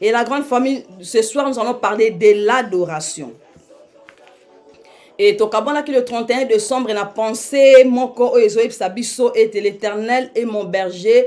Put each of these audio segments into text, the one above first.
Et la grande famille, ce soir, nous allons parler de l'adoration. Et tokabona qui le 31 décembre, n'a pensé, mon corps, Sabiso était l'Éternel et mon berger.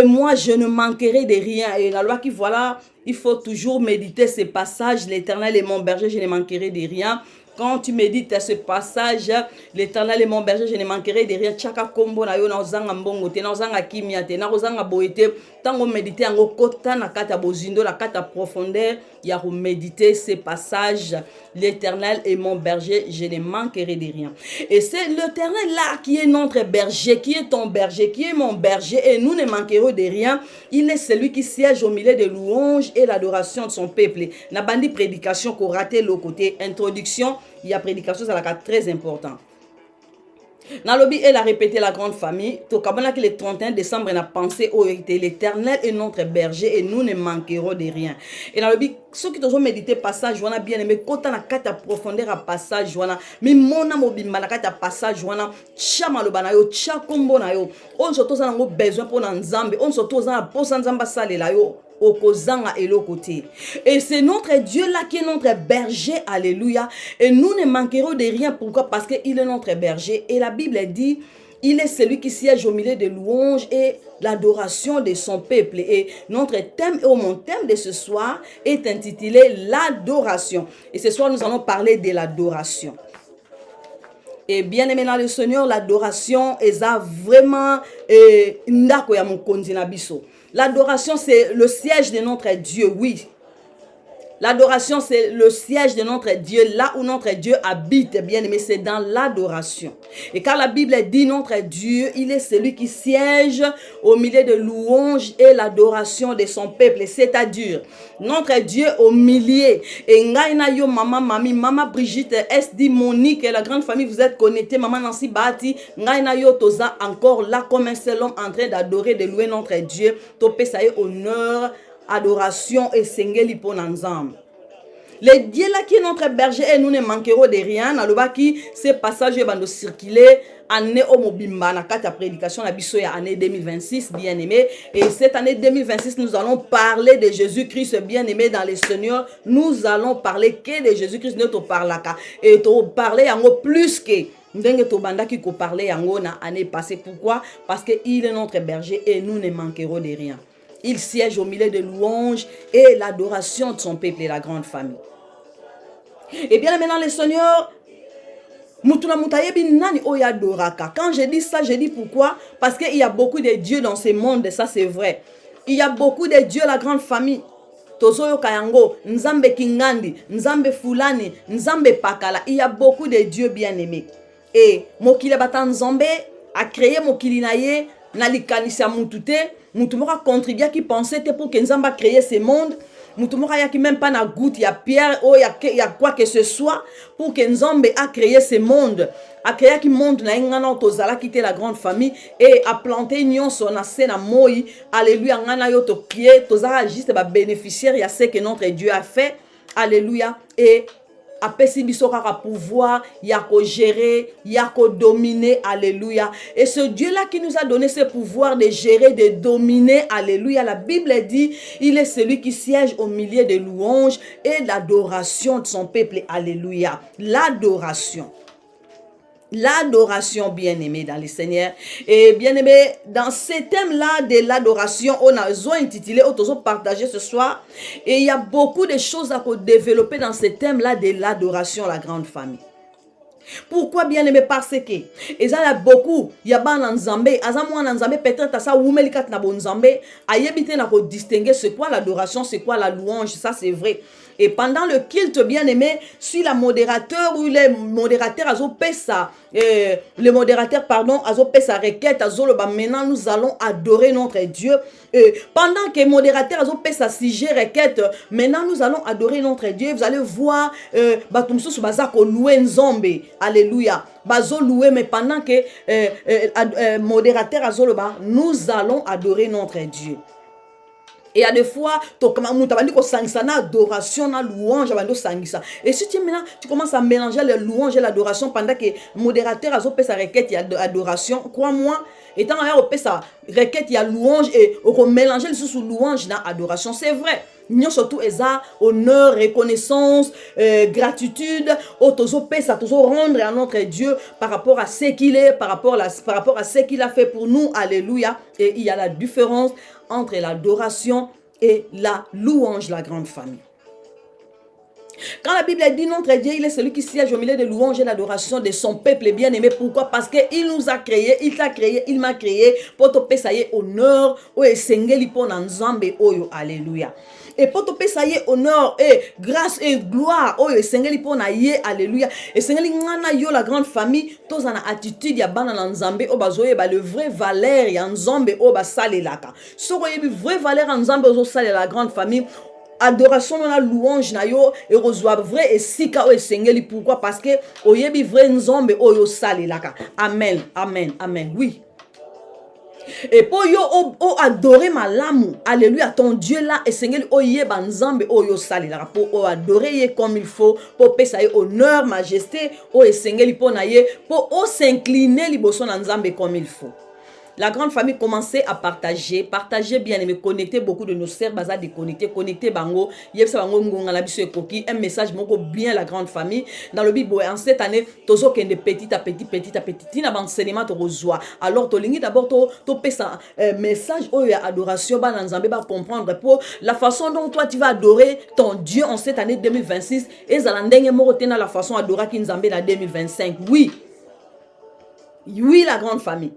Moi, je ne manquerai de rien. Et la loi qui, voilà, il faut toujours méditer ces passages. L'Éternel est mon berger, je ne manquerai de rien. Quand tu médites à ce passage, l'Éternel est mon berger, je ne manquerai de rien. Chaka kombo na yo na ozanga mbongo te, na ozanga kimia te, na ozanga boete. Tango méditer en kota na kata bozindo, la kata profondeur, il y a méditer ces passages. L'Éternel est mon berger, je ne manquerai de rien. Et c'est l'Éternel là qui est notre berger, qui est ton berger, qui est mon berger, et nous ne manquerons de rien. Il est celui qui siège au milieu de louanges et l'adoration de son peuple. Na bandi prédication qu'on raté le côté introduction, il y a prédication, c'est la carte très important. Nalobi, elle a répété la grande famille. Tokabana que le 31 décembre, elle a pensé au l'Éternel est notre berger et nous ne manquerons de rien. Et Nalobi, ceux qui ont médité passage, on a bien aimé. Quand on a quatre profondeur à passage, on a mais mon amour bimba na quatre passage, on a chama lo banayo, chakombo na yo. On se tous en besoin pour n'enzambe. On se tous en pour s'enzamba sale la yo. Et c'est notre Dieu là qui est notre berger, alléluia, et nous ne manquerons de rien. Pourquoi? Parce qu'il est notre berger, et la Bible dit il est celui qui siège au milieu de louanges et l'adoration de son peuple. Et notre thème, ou mon thème de ce soir est intitulé l'adoration, et ce soir nous allons parler de l'adoration. Et bien aimé dans le Seigneur, l'adoration est vraiment ndako ya mokonzi na biso. L'adoration, c'est le siège de notre Dieu, oui. L'adoration, c'est le siège de notre Dieu, là où notre Dieu habite, bien aimé, c'est dans l'adoration. Et car la Bible dit notre Dieu, il est celui qui siège au milieu de louanges et l'adoration de son peuple, c'est-à-dire notre Dieu au milieu. Et ngaina yo maman mami, maman Brigitte, SD Monique et la grande famille, vous êtes connectés, maman Nancy Bati, ngaina yo toza encore là comme un seul homme en train d'adorer, de louer notre Dieu, topé ça y est honneur, adoration et sengeli pour ensemble. Le Dieu là qui est notre berger et nous ne manquerons de rien. Naloba qui ces passages vont circuler année au mobimba na kata prédication la biso ya année 2026 bien aimé. Et cette année 2026 nous allons parler de Jésus-Christ bien aimé dans le Seigneur. Nous allons parler que de Jésus-Christ notre parlaka et to parler en plus que ndenge to banda qui ko parler yango na année passée. Pourquoi? Parce que il est notre berger et nous ne manquerons de rien. Il siège au milieu de louanges et l'adoration de son peuple et la grande famille. Et bien maintenant, le Seigneur, quand je dis ça, je dis pourquoi? Parce qu'il y a beaucoup de dieux dans ce monde, ça c'est vrai. Il y a beaucoup de dieux, la grande famille. Tozoyo Kayango, Nzambe Kingandi, Nzambe Fulani, Nzambe Pakala. Il y a beaucoup de dieux bien-aimés. Et Mokile Batan Nzambe a créé Mokili Naye, Nalikanisa Mutute. Moutoumora contribua qui pensait pour que Nzamba crée ce monde. Moutoumora ya qui même pas na goutte, il y a pierre, oh, il y a quoi que ce soit pour que Nzambe a créé ce monde. A créé qui monde na ngana tozala quitter la grande famille et a planté nyonso na sena moi. Alléluia ngana yo to pied, tozala juste ba bénéficiaire, il y a ce que notre Dieu a fait. Alléluia et apesi biso kaka pouvoir, yako gérer, yako dominer, alléluia. Et ce Dieu là qui nous a donné ce pouvoir de gérer, de dominer, alléluia. La Bible dit, il est celui qui siège au milieu des louanges et l'adoration de son peuple, alléluia. L'adoration. L'adoration bien-aimée dans le Seigneur. Et bien-aimé, dans ce thème-là de l'adoration, on a intitulé, on a partagé ce soir. Et il y a beaucoup de choses à développer dans ce thème-là de l'adoration, la grande famille. Pourquoi bien-aimé? Parce que il y a beaucoup, il y a ban Nzambe, azamwa Nzambe peut-être ça oumelikat na bon Nzambe, ayebite na ko distinguer c'est quoi l'adoration, c'est quoi la louange, ça c'est vrai. Et pendant le culte bien-aimé, si la modérateur ou les modérateurs le modérateur pardon, azopé sa requête, azoloba maintenant nous allons adorer notre Dieu. Pendant que le modérateur azopé sa sujet requête, maintenant nous allons adorer notre Dieu. Vous allez voir batumsusu bazako louer Nzambe. Alléluia. Bazo louer mais pendant que modérateur azoloba, nous allons adorer notre Dieu. Et il y a des fois, adoration, louange, et si tu commences à mélanger la louange et l'adoration pendant que le modérateur a fait sa requête, il y a adoration, crois-moi, étant là, sa requête, il y a louange et on mélange les sous louange dans adoration, c'est vrai. Nous surtout eza honneur, reconnaissance, gratitude, rendre à notre Dieu par rapport à ce qu'il est, par rapport à ce qu'il a fait pour nous. Alléluia. Et il y a la différence entre l'adoration et la louange, la grande famille. Quand la Bible dit notre Dieu, il est celui qui siège au milieu de louanges et l'adoration de son peuple bien-aimé. Pourquoi? Parce qu'il nous a créés, il t'a créé, il m'a créé pour te payer honneur, alléluia. Et pour te payer honneur et grâce et gloire, alléluia. Et Seigneur, la grande famille, tous en attitude, ya bana nzambe, le vrai valeur, ya nzambe, salelaka. So, vrai valeur nzambe, la grande famille. Adoration na louange na yo et reçoit vrai et sika o esengeli. Pourquoi? Parce que oyebi vrai nzombe o yo salelaka. Amen, amen, amen. Oui. Et pour yo adorer malamu, alléluia, ton Dieu là esengeli o yeba nzambe o yo salelaka. Pour adorer comme il faut, pour payer honneur, majesté o esengeli pour na ye, pour s'incliner liboso na nzambe comme il faut. La grande famille commençait à partager bien aimé, connecter beaucoup de nos sœurs, baza déconnecter, connecter bango, yebsa bango ngonga la biso ekoki, un message moko bien la grande famille. Dans le Bible, en cette année, tozo kende petit à petit, tina bansenement to rezoa. Alors to lingi d'abord to pesa message oyo adoration ba nzambe ba comprendre pour la façon dont toi tu vas adorer ton Dieu en cette année 2026 et zalandenge moko tena la façon adorer ki nzambe na 2025. Oui. Oui, la grande famille.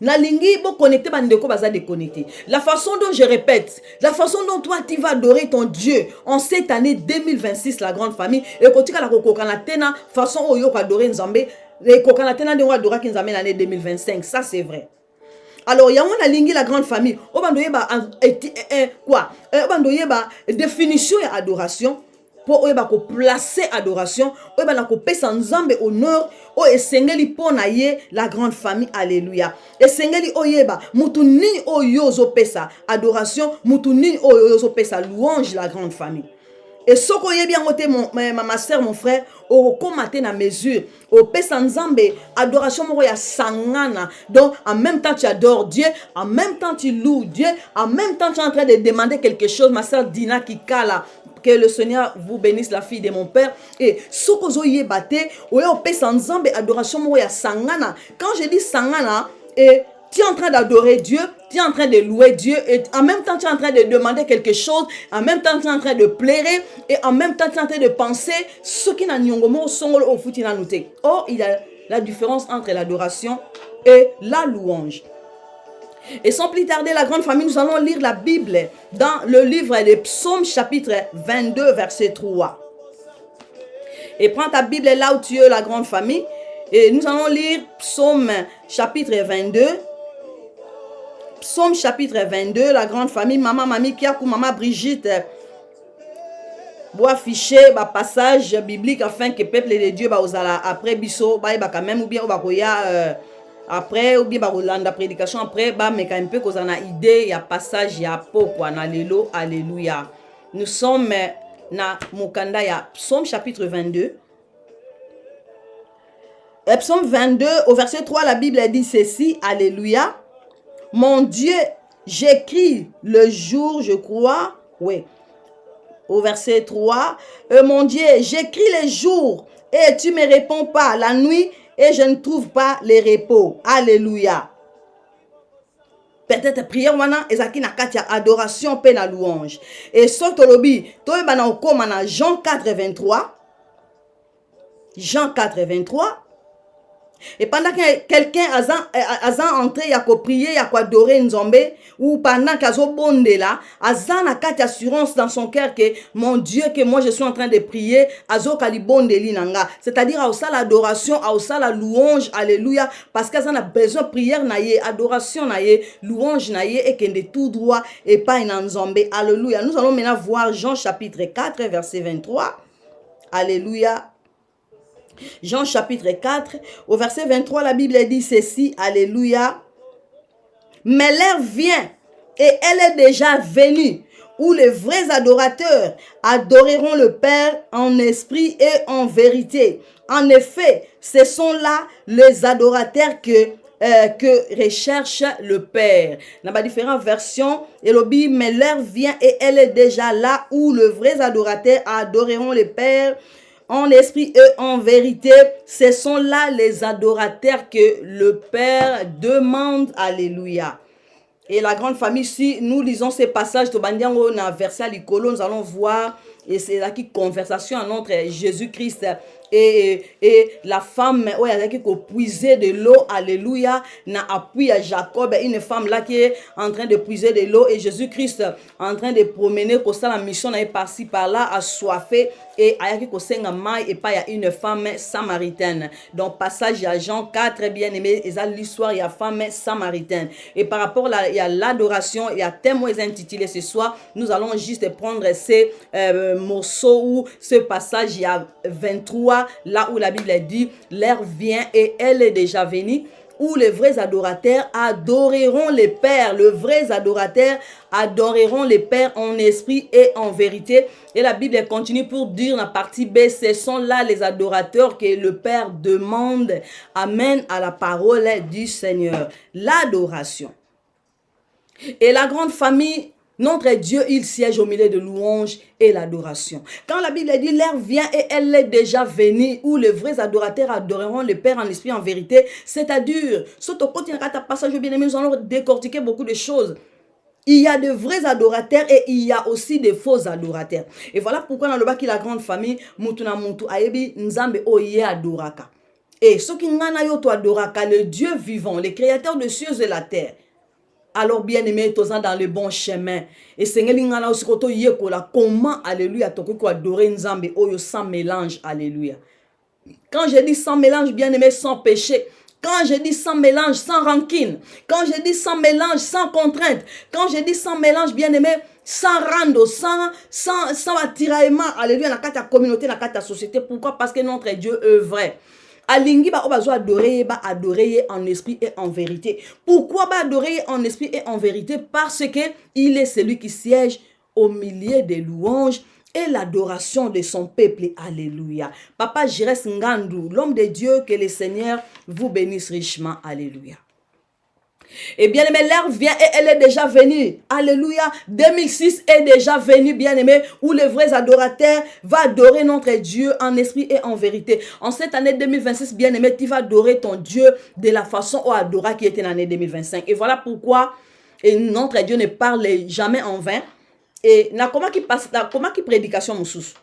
Nalingi bo connecté bandeko baza déconnecté. La façon dont je répète, la façon dont toi tu vas adorer ton Dieu en cette année 2026, la grande famille, et quand tu as la kokana tena façon oyo ko adorer nzambe, et kokana tena de adorer ki nzambe l'année 2025, ça c'est vrai. Alors il y a on alingi la grande famille, o bandoye ba quoi? Bandoye ba définition et adoration. Pour oyeba ko placer adoration, oyeba na ko pesa nzambe honneur, o esengeli pona ye la grande famille, alléluia. Esengeli oyeba mutu nini oyo zo pesa adoration, mutu nini oyo zo pesa louange, la grande famille. Et ce qu'on y bien noté, ma soeur, mon frère, au commater na mesure, au pesa nzambe, adoration moro ya sangana. Donc, en même temps, tu adores Dieu, en même temps, tu loues Dieu, en même temps, tu es en train de demander quelque chose, ma soeur Dina Kikala. Que le Seigneur vous bénisse, la fille de mon père. Et ce que vous avez batté, ou au pesa nzambe, adoration moro ya sangana. Quand je dis sangana, et tu es en train d'adorer Dieu, tu es en train de louer Dieu, et en même temps tu es en train de demander quelque chose, en même temps tu es en train de plairer, et en même temps tu es en train de penser ce qui n'a nyongomo songolo au fouti na noté. Or, il y a la différence entre l'adoration et la louange. Et sans plus tarder, la grande famille, nous allons lire la Bible dans le livre des Psaumes chapitre 22 verset 3. Et prends ta Bible là où tu es, la grande famille, et nous allons lire Psaume chapitre 22. Psaume chapitre 22, la grande famille, maman Mami Kiakou, maman Brigitte, bois afficher ba passage biblique afin que peuple de Dieu ba osala après biso ba quand même ou bien ba koya après ou bien ba kolanda prédication après ba mais quand un peu qu'on a idée ya passage ya pokwa na lelo, alléluia. Nous sommes na mokanda ya Psaume chapitre 22. Psaume 22 au verset 3, la Bible dit ceci, alléluia. Mon Dieu, j'écris le jour, je crois. Oui. Au verset 3. Mon Dieu, j'écris les jours et tu ne me réponds pas la nuit et je ne trouve pas les repos. Alléluia. Peut-être prière wana ezaki na kati ya adoration pe na louange. Et sotolobi, to ebana okoma na Jean 4:23. Jean 4:23. Et pendant que quelqu'un a entré, il a prié, il a adoré Nzambe, ou pendant qu'il a bonde là, a quatre assurance dans son cœur que mon Dieu, que moi je suis en train de prier, azo kalibonde linanga. C'est-à-dire à ça l'adoration, à ça la louange, alléluia, parce qu'il a besoin de prière naïe, adoration naïe, louange naïe, et qu'il est tout droit et pas en Nzambe, alléluia. Nous allons maintenant voir Jean chapitre 4, verset 23, alléluia. Jean chapitre 4, au verset 23, la Bible dit ceci, alléluia. Mais l'heure vient, et elle est déjà venue, où les vrais adorateurs adoreront le Père en esprit et en vérité. En effet, ce sont là les adorateurs que que recherche le Père. Dans ma différentes versions, Elobi, mais l'heure vient et elle est déjà là où le vrai adorateur adoreront le Père en esprit et en vérité. Ce sont là les adorateurs que le Père demande. Alléluia. Et la grande famille, si nous lisons ces passages de Bandiango, dans verset à l'icolo, nous allons voir, et c'est là qui conversation entre Jésus-Christ et la femme, où elle a qui puiser de l'eau, alléluia, n'a appui à Jacob, une femme là qui est en train de puiser de l'eau, et Jésus-Christ en train de promener, pour ça la mission n'est par-ci par-là, assoiffé, et ayaki kosenga mai et pas il y a une femme samaritaine. Donc passage à Jean 4 bien aimé, et l'histoire il y a femme samaritaine. Et par rapport à il y a l'adoration, il y a thème intitulé ce soir, nous allons juste prendre ces morceaux ou ce passage il y a 23 là où la Bible dit l'heure vient et elle est déjà venue où les vrais adorateurs adoreront les pères. Les vrais adorateurs adoreront les pères en esprit et en vérité. Et la Bible continue pour dire dans la partie B, ce sont là les adorateurs que le Père demande. Amen à la parole du Seigneur. L'adoration. Et la grande famille, notre Dieu, il siège au milieu de louanges et l'adoration. Quand la Bible dit l'heure vient et elle est déjà venue, où les vrais adorateurs adoreront le Père en esprit en vérité, c'est-à-dire, surtout quand il y a un passage bien aimé, nous allons décortiquer beaucoup de choses. Il y a de vrais adorateurs et il y a aussi de faux adorateurs. Et voilà pourquoi dans le bas qui la grande famille, Mutuna Mutu Ayebi Nzambe Oye adoraka. Et ce qui n'en a yoto adoraka, le Dieu vivant, le créateur de cieux et la terre. Alors bien aimé, tosan dans le bon chemin. Et Seigneur l'ingana aussi koto yekola comment alléluia toko ko adorer Nzambe oyo sans mélange alléluia. Quand je dis sans mélange bien aimé sans péché, quand je dis sans mélange sans rancune, quand je dis sans mélange sans contrainte, quand je dis sans mélange bien aimé sans rando, sans attiraillement alléluia dans la communauté, dans la société. Pourquoi? Parce que notre Dieu est vrai. Alingi ba obazo adorer en esprit et en vérité. Pourquoi ba adorer en esprit et en vérité? Parce que il est celui qui siège au milieu des louanges et l'adoration de son peuple. Alléluia. Papa Jires Ngandou, l'homme de Dieu, que le Seigneur vous bénisse richement. Alléluia. Et bien aimé, l'heure vient et elle est déjà venue. Alléluia. 2006 est déjà venu, bien aimé, où les vrais adorateurs vont adorer notre Dieu en esprit et en vérité. En cette année 2026, bien aimé, tu vas adorer ton Dieu de la façon où adora qui était l'année 2025. Et voilà pourquoi notre Dieu ne parle jamais en vain. Et na comment qui passe, na comment qui prédication moussous.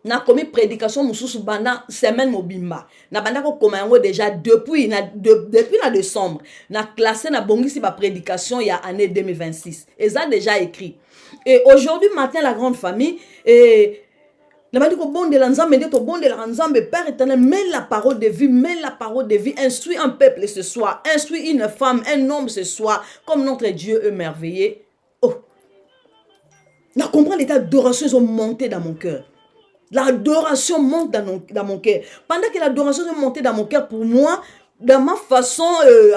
Na commis prédication moussous banda semaine mobimba. Na banda ko komango déjà depuis na décembre. Na classé na bongisi ba prédication il y a année 2026. Et ça déjà écrit. Et aujourd'hui matin la grande famille et na bandi ko bon de l'ensemble de to bon de l'ensemble Père éternel mets la parole de vie, instruis un peuple ce soir, instruis une femme, un homme ce soir comme notre Dieu est merveilleux. Oh. Na comprendre l'état d'adoration ils ont monté dans mon cœur. L'adoration monte dans mon cœur. Pendant que l'adoration est montée dans mon cœur, pour moi, dans ma façon,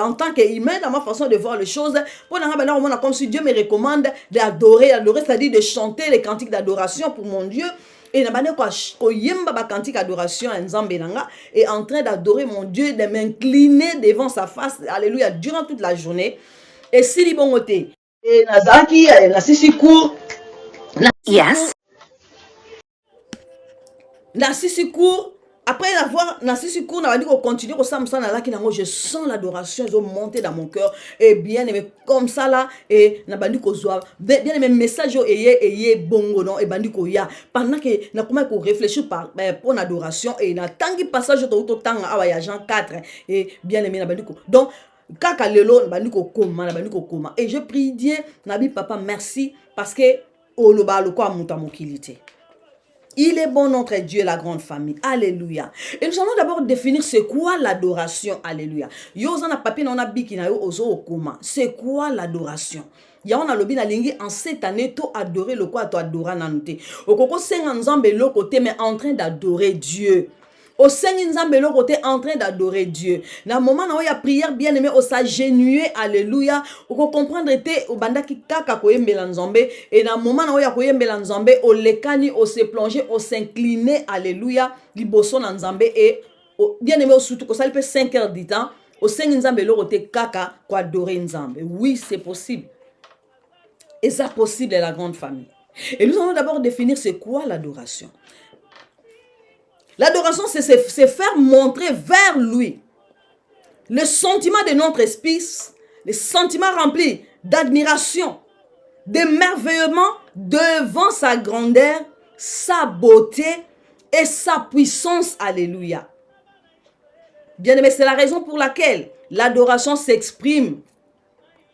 en tant qu'humain, dans ma façon de voir les choses, comme si Dieu me recommande d'adorer, c'est-à-dire de chanter les cantiques d'adoration pour mon Dieu. Et cantique d'adoration et en train d'adorer mon Dieu, de m'incliner devant sa face, alléluia, durant toute la journée. Et si li bongote, et Nazaki, la sisi court. Yes. Nassisi court, après avoir Nassisi court, on a dit qu'on continue comme ça, je sens l'adoration, ils ont monté dans mon cœur, et bien aimé comme ça là, et na bandi ko zoa, bien aimé message eye bongo non, et bandi ko ya, pendant que na comment qu'on réfléchit pour l'adoration, et na tangi passage to tanga awa Jean 4, et bien aimé na bandi ko, donc kaka lelo na bandi ko koma, et je prie Dieu, nabi papa merci, parce que oloba loko amuta mokilité. Il est bon notre Dieu, la grande famille. Alléluia. Et nous allons d'abord définir c'est quoi l'adoration. Alléluia. Yozana papi na biki na yo ozo okoma. C'est quoi l'adoration? Ya on a lobi na lingi en cette année to adorer le quoi to adorer nanute. Okoko senga nzambe lo côté mais en train d'adorer Dieu. Au Seigneur Nzambe lo côté en train d'adorer Dieu. Dans le moment où il y a prière bien aimé, au s'agenouiller, alléluia. Ou comprendre était au banda ki kaka koyembela Nzambe et dans le moment où il y a koyembela Nzambe, au lekani, au se plonger, au s'incliner, alléluia, liboso na Nzambe et bien aimé au surtout que ça il peut 5 heures du temps. Au sengi nzambe lorote kaka kwa adorer nzambe. Oui, c'est possible. Et ça possible est la grande famille. Et nous allons d'abord définir c'est quoi l'adoration. L'adoration, c'est se faire montrer vers lui le sentiment de notre esprit, le sentiment rempli d'admiration, d'émerveillement devant sa grandeur, sa beauté et sa puissance. Alléluia. Bien aimé, c'est la raison pour laquelle l'adoration s'exprime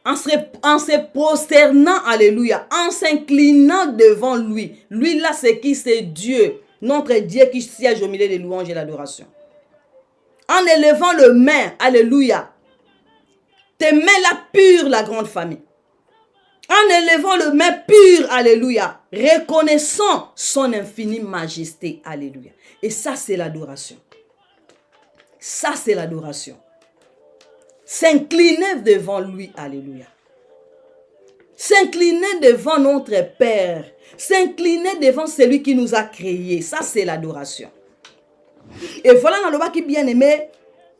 en se prosternant, alléluia, en s'inclinant devant lui. Lui là, c'est qui? C'est Dieu, notre Dieu qui siège au milieu des louanges et l'adoration. En élevant le main, alléluia, tes mains là pures, la grande famille. En élevant le main pur, alléluia, reconnaissant son infinie majesté, alléluia. Et ça, c'est l'adoration. Ça, c'est l'adoration. S'incliner devant lui, alléluia. S'incliner devant notre Père. S'incliner devant celui qui nous a créés. Ça, c'est l'adoration. Et voilà, dans le bas qui bien aimé,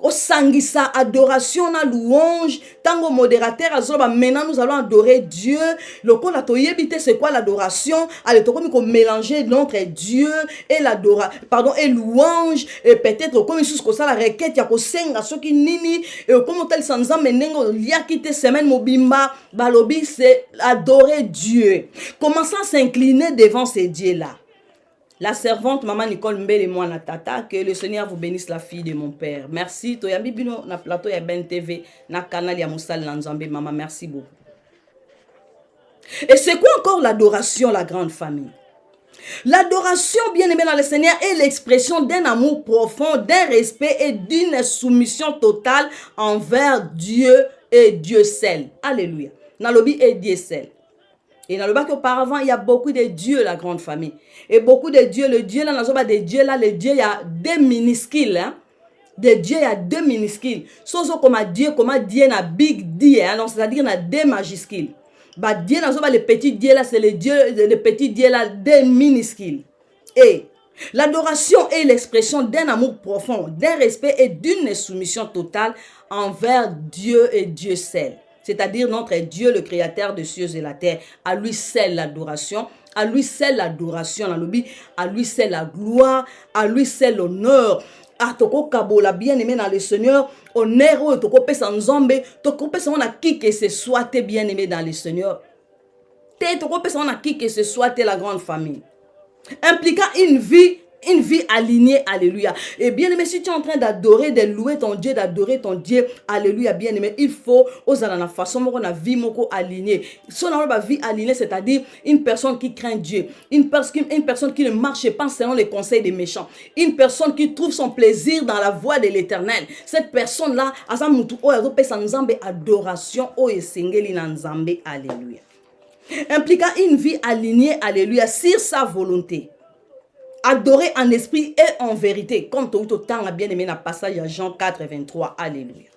au sangisa, adoration, na louange, tango modérateur, maintenant nous allons adorer Dieu. Le coup la toyebite, c'est quoi l'adoration? Allez, to comme mélanger notre Dieu et l'adoration, pardon, et louange, et peut-être comme sous ça la requête, ya ko senga soki nini, et comme tel sans menengo, lia kite semaine mobimba, balobi, c'est adorer Dieu. Commençons à s'incliner devant ces dieux-là. La servante, maman Nicole Mbele, moi, na tata, que le Seigneur vous bénisse, la fille de mon père. Merci. Toyambi bino na plateau ya Ben TV, na canal ya Moussal Lanzambe, maman, merci beaucoup. Et c'est quoi encore l'adoration, la grande famille? L'adoration, bien aimée dans le Seigneur, est l'expression d'un amour profond, d'un respect et d'une soumission totale envers Dieu et Dieu seul. Alléluia. Nalobi et Dieu seul. Et dans le bas qu'auparavant, il y a beaucoup de dieux, la grande famille. Et beaucoup de dieux, le dieu là, dans des dieux là, le dieu, il y a deux minuscules. Hein? Des dieux, il y a deux minuscules. Sauf comme Dieu na big dieu, hein? C'est-à-dire na deux majuscules. Bah, Dieu, dans les petits dieux là, c'est les petits dieux là, des minuscules. Et l'adoration est l'expression d'un amour profond, d'un respect et d'une soumission totale envers Dieu et Dieu seul. C'est-à-dire notre Dieu, le créateur des cieux et la terre. À lui seul l'adoration, à lui seul l'adoration, à lui seul la gloire, à lui seul l'honneur. À toko kabola bien aimé dans le Seigneur, honneur toko pesa nzambe, toko pesa on a qui que ce soit t'es bien aimé dans le Seigneur. T'es toko pesa on a qui que ce soit t'es la grande famille. Impliquant une vie alignée, alléluia. Et bien aimé, si tu es en train d'adorer, de louer ton Dieu, d'adorer ton Dieu, alléluia, bien aimé, il faut, aux la façon, on a vie alignée. Son vie alignée, c'est-à-dire une personne qui craint Dieu, une personne qui ne marche pas selon les conseils des méchants, une personne qui trouve son plaisir dans la voie de l'Éternel. Cette personne-là, adoration, alléluia. Impliquant une vie alignée, alléluia, sur sa volonté. Adorer en esprit et en vérité. Comme tout le temps a bien aimé dans le passage à Jean 4, 23. Alléluia.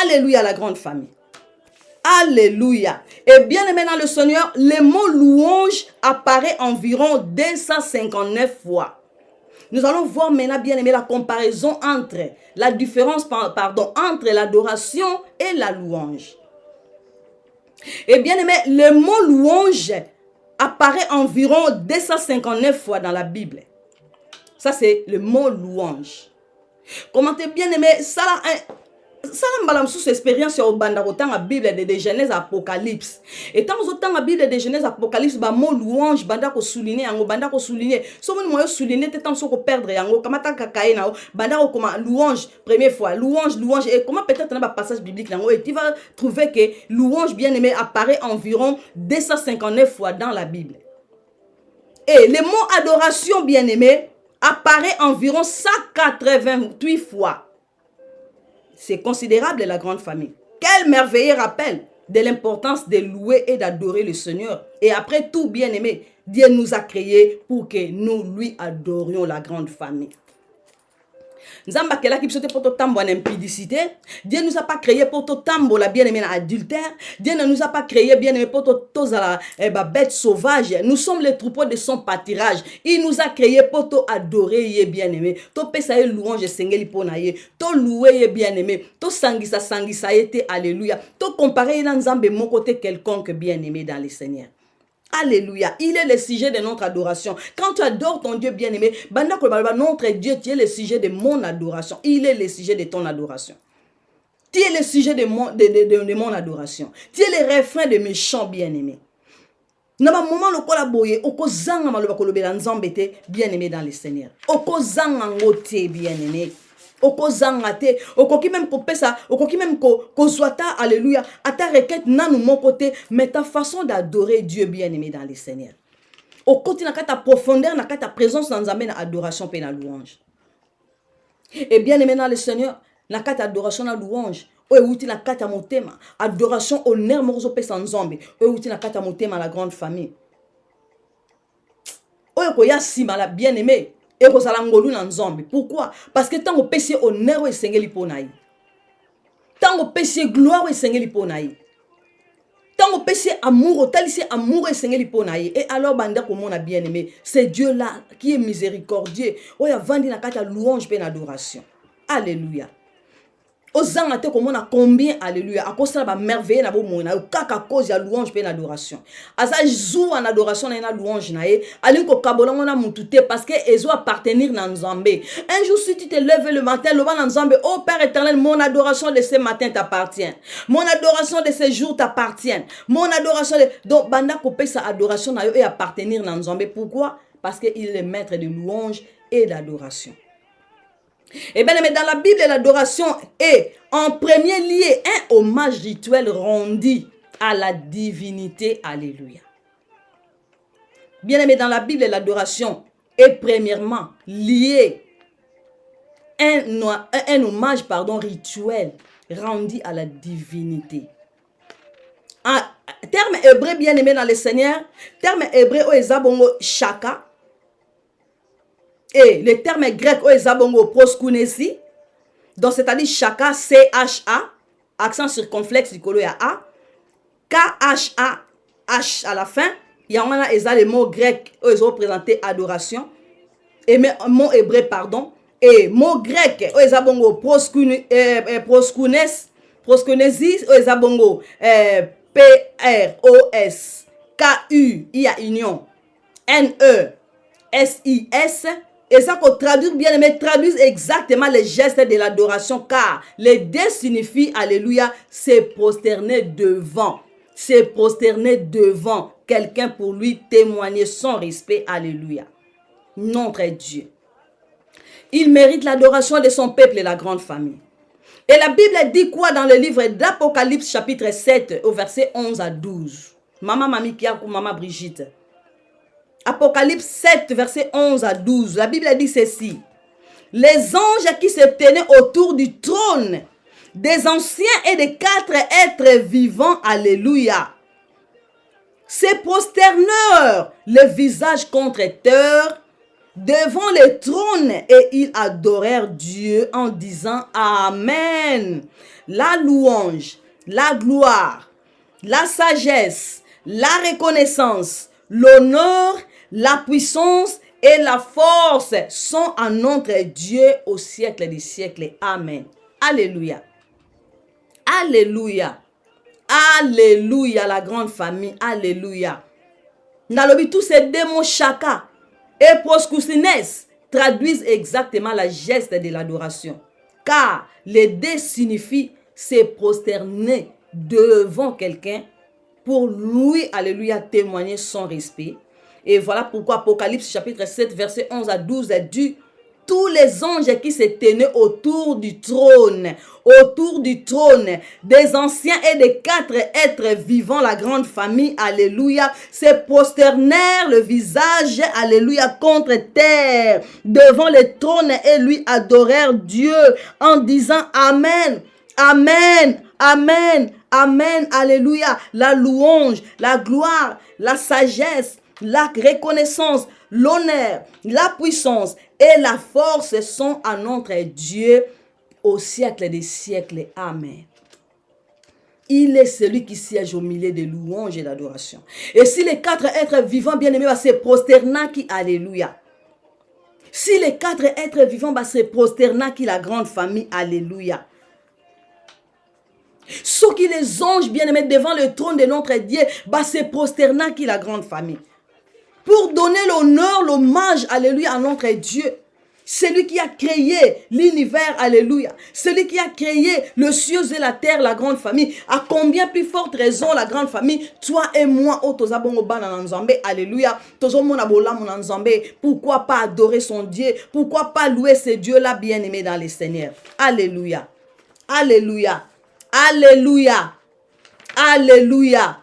Alléluia, la grande famille. Alléluia. Et bien aimé dans le Seigneur, le mot louange apparaît environ 259 fois. Nous allons voir maintenant, bien aimé, la comparaison entre la différence, entre l'adoration et la louange. Et bien aimé, le mot louange apparaît environ 259 fois dans la Bible. Ça, c'est le mot louange. Commentez bien aimé, ça là, sous expérience au bandarotan la Bible de Genèse Apocalypse. Et tant autant la Bible de Genèse Apocalypse, ba mot louange banda ko souligner, ango banda ko souligner. So mon moyo souligner tant so ko perdre yango kamata kakaye na banda ko comme louange première fois, louange et comment peut-être dans le passage biblique nango et tu vas trouver que louange bien aimé apparaît environ 259 fois dans la Bible. Et le mot adoration bien aimé apparaît environ 188 fois. C'est considérable la grande famille. Quel merveilleux rappel de l'importance de louer et d'adorer le Seigneur. Et après tout, bien aimé, Dieu nous a créés pour que nous lui adorions, la grande famille. Nzamba kela ki bisote pour to tambo en impudicité. Dieu nous a pas créé pour to tambo la bien-aimé en adultère. Dieu ne nous a pas créé bien-aimé pour to la bête sauvage. Nous sommes les troupeaux de son pâturage. Il nous a créé pour to adorer ye bien-aimé. To pesa ye louange sengeli pona ye. To louer ye bien-aimé. To sangisa ye alléluia. To comparer dans Nzambe mon côté quelconque bien-aimé dans le Seigneur. Alléluia. Il est le sujet de notre adoration. Quand tu adores ton Dieu bien-aimé, notre Dieu, tu es le sujet de mon adoration. Il est le sujet de ton adoration. Tu es le sujet de mon adoration. Tu es le refrain de mes chants bien-aimés. Naba moment le collaborer, oko zanga maloba kolobela nzambe te bien-aimé dans le Seigneur. Oko zanga ngote bien-aimé. Oko zanga te, okoki même ko pesa, okoki même ko zwata alléluia, à ta requête nanu mon côté, mais ta façon d'adorer Dieu bien-aimé dans le Seigneur. Au côté na ta profondeur, na ta présence dans amène adoration et na louange. Et bien-aimé dans le Seigneur, na ta adoration na louange. Oye wuti na kata motema, adoration honneur mozo pesa nzambe. Oye wuti na kata motema la grande famille. Oye koya sima la bien-aimé et kozala ngolu na nzambe. Pourquoi? Parce que tant au péché honneur et sengeli ponaï. Tant au péché gloire et sengeli ponaï. Tant au péché amour, au talissé amour et sengeli ponaï. Et alors banda comme on a bien-aimé, c'est Dieu là qui est miséricordieux. Oya vandi na kata louange et adoration. Alléluia. Ozanga te comme on a combien alléluia à cause de la merveille na bo mona kaka cause ya louange pe na adoration asa jou en adoration na louange na ye alinko kabola ngona mutute parce que ezo appartenir na Nzambe. Un jour si tu te lèves le matin le na Nzambe, oh Père éternel, mon adoration de ce matin t'appartient, mon adoration de ce jour t'appartient, mon adoration de... donc banda ko pesa adoration na yo et appartenir na Nzambe. Pourquoi? Parce que il est maître de louange et d'adoration. Et bien, mais dans la Bible, l'adoration est en premier lieu un hommage rituel rendu à la divinité. Alléluia. Bien aimé, dans la Bible, l'adoration est premièrement lié un hommage rituel rendu à la divinité. En terme hébreu bien aimé dans le Seigneur, terme hébreu au ezabongo shaka. Et le terme grec au ezabongo proskunesi, donc c'est-à-dire chaka, C-H-A, accent circonflexe du colo ya A, K-H-A, H à la fin, il y a le mot grec où ils ont présenté adoration, et mot hébreu, pardon, et mot grec où ezabongo proskunesi, où ezabongo P-R-O-S, K-U, il y a union, N-E-S-I-S. Et ça qu'on traduit bien aimé, traduisent exactement les gestes de l'adoration, car les deux signifient, alléluia, se prosterner devant. Se prosterner devant quelqu'un pour lui témoigner son respect, alléluia. Notre Dieu. Il mérite l'adoration de son peuple et la grande famille. Et la Bible dit quoi dans le livre d'Apocalypse chapitre 7 au verset 11 à 12? Maman Mamikia ou Maman Brigitte. Apocalypse 7, verset 11 à 12. La Bible dit ceci. Les anges qui se tenaient autour du trône, des anciens et des 4 êtres vivants, alléluia, se prosternèrent, le visage contre terre, devant le trône, et ils adorèrent Dieu en disant Amen. La louange, la gloire, la sagesse, la reconnaissance, l'honneur, la puissance et la force sont à notre Dieu au siècle des siècles. Amen. Alléluia. Alléluia. Alléluia, la grande famille. Alléluia. Nalobi, tous ces deux mots chaka et proskusines traduisent exactement la geste de l'adoration. Car les deux signifient se prosterner devant quelqu'un pour lui, alléluia, témoigner son respect. Et voilà pourquoi Apocalypse chapitre 7, verset 11 à 12 dit tous les anges qui se tenaient autour du trône, des anciens et des 4 êtres vivants, la grande famille, alléluia, se prosternèrent le visage, alléluia, contre terre, devant le trône et lui adorèrent Dieu en disant Amen, Amen, Amen, Amen, alléluia, la louange, la gloire, la sagesse, la reconnaissance, l'honneur, la puissance et la force sont à notre Dieu au siècle des siècles. Amen. Il est celui qui siège au milieu des louanges et d'adoration. Et si les quatre êtres vivants bien-aimés va se prosterner qui alléluia. Si les quatre êtres vivants va se prosterner qui la grande famille, alléluia. Ceux qui les anges bien-aimés devant le trône de notre Dieu va se prosterner qui la grande famille. Pour donner l'honneur, l'hommage, alléluia, à notre Dieu. Celui qui a créé l'univers, alléluia. Celui qui a créé le ciel et la terre, la grande famille. À combien plus forte raison la grande famille, toi et moi, alléluia. Pourquoi pas adorer son Dieu? Pourquoi pas louer ce Dieu-là bien-aimé dans les Seigneurs? Alléluia. Alléluia. Alléluia. Alléluia.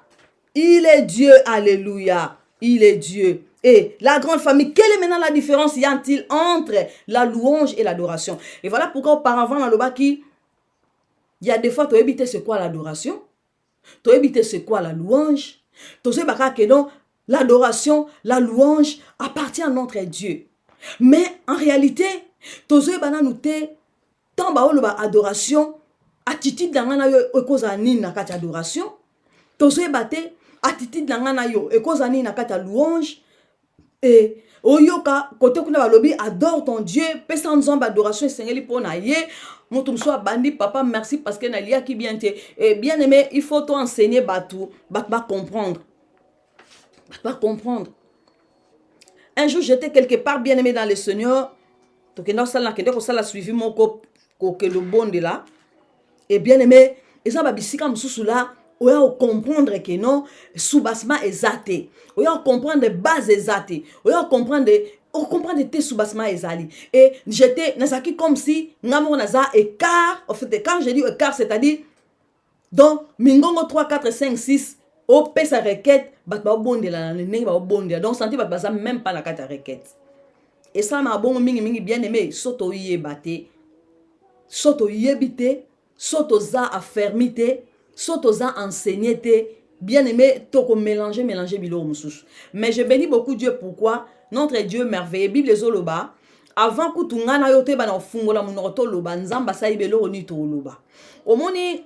Il est Dieu, alléluia. Il est Dieu. Et la grande famille, quelle est maintenant la différence y a-t-il entre la louange et l'adoration? Et voilà pourquoi auparavant, dans le baki, il y a des fois, tu as évité c'est quoi l'adoration? Tu as évité c'est quoi la louange? Tu sais que non, l'adoration, la louange appartient à notre Dieu. Mais en réalité, tu sais nous te tant adoration, attitude dans yo ekozani na kati adoration. Tu sais attitude dans yo ekozani na kati louange. Et oyoka côté kuna balobi adore ton Dieu pesa nzomba adoration esengeli pona ye moto soit bandi papa merci parce que na lia qui bien te et bien aimé il faut t'enseigner batou ba comprendre un jour j'étais quelque part bien aimé dans le Seigneur to que dans salle que ça l'a suivi mon que le bon de là et bien aimé et ça ba bisika mususu là oya comprendre que non soubassement exaté oya comprendre base exaté oya comprendre tes soubassement exali et j'étais nasaki comme si ngamo naza écart en fait quand je dis écart c'est-à-dire donc mingongo 3 4 5 6 au pesa requête ba bonde la ndenge ba bonde donc senti ba baza même pas la carte requête et ça m'a bon mingi bien aimé soto yebate soto yebite soto za affermité soto za enseigné bien aimé toko mélanger bilo mususu. Mais je bénis beaucoup Dieu pourquoi notre Dieu merveilleux Bible zoloba avant kutunga na yote bana fungola munoto loba nzamba saibelo ni to loba omoni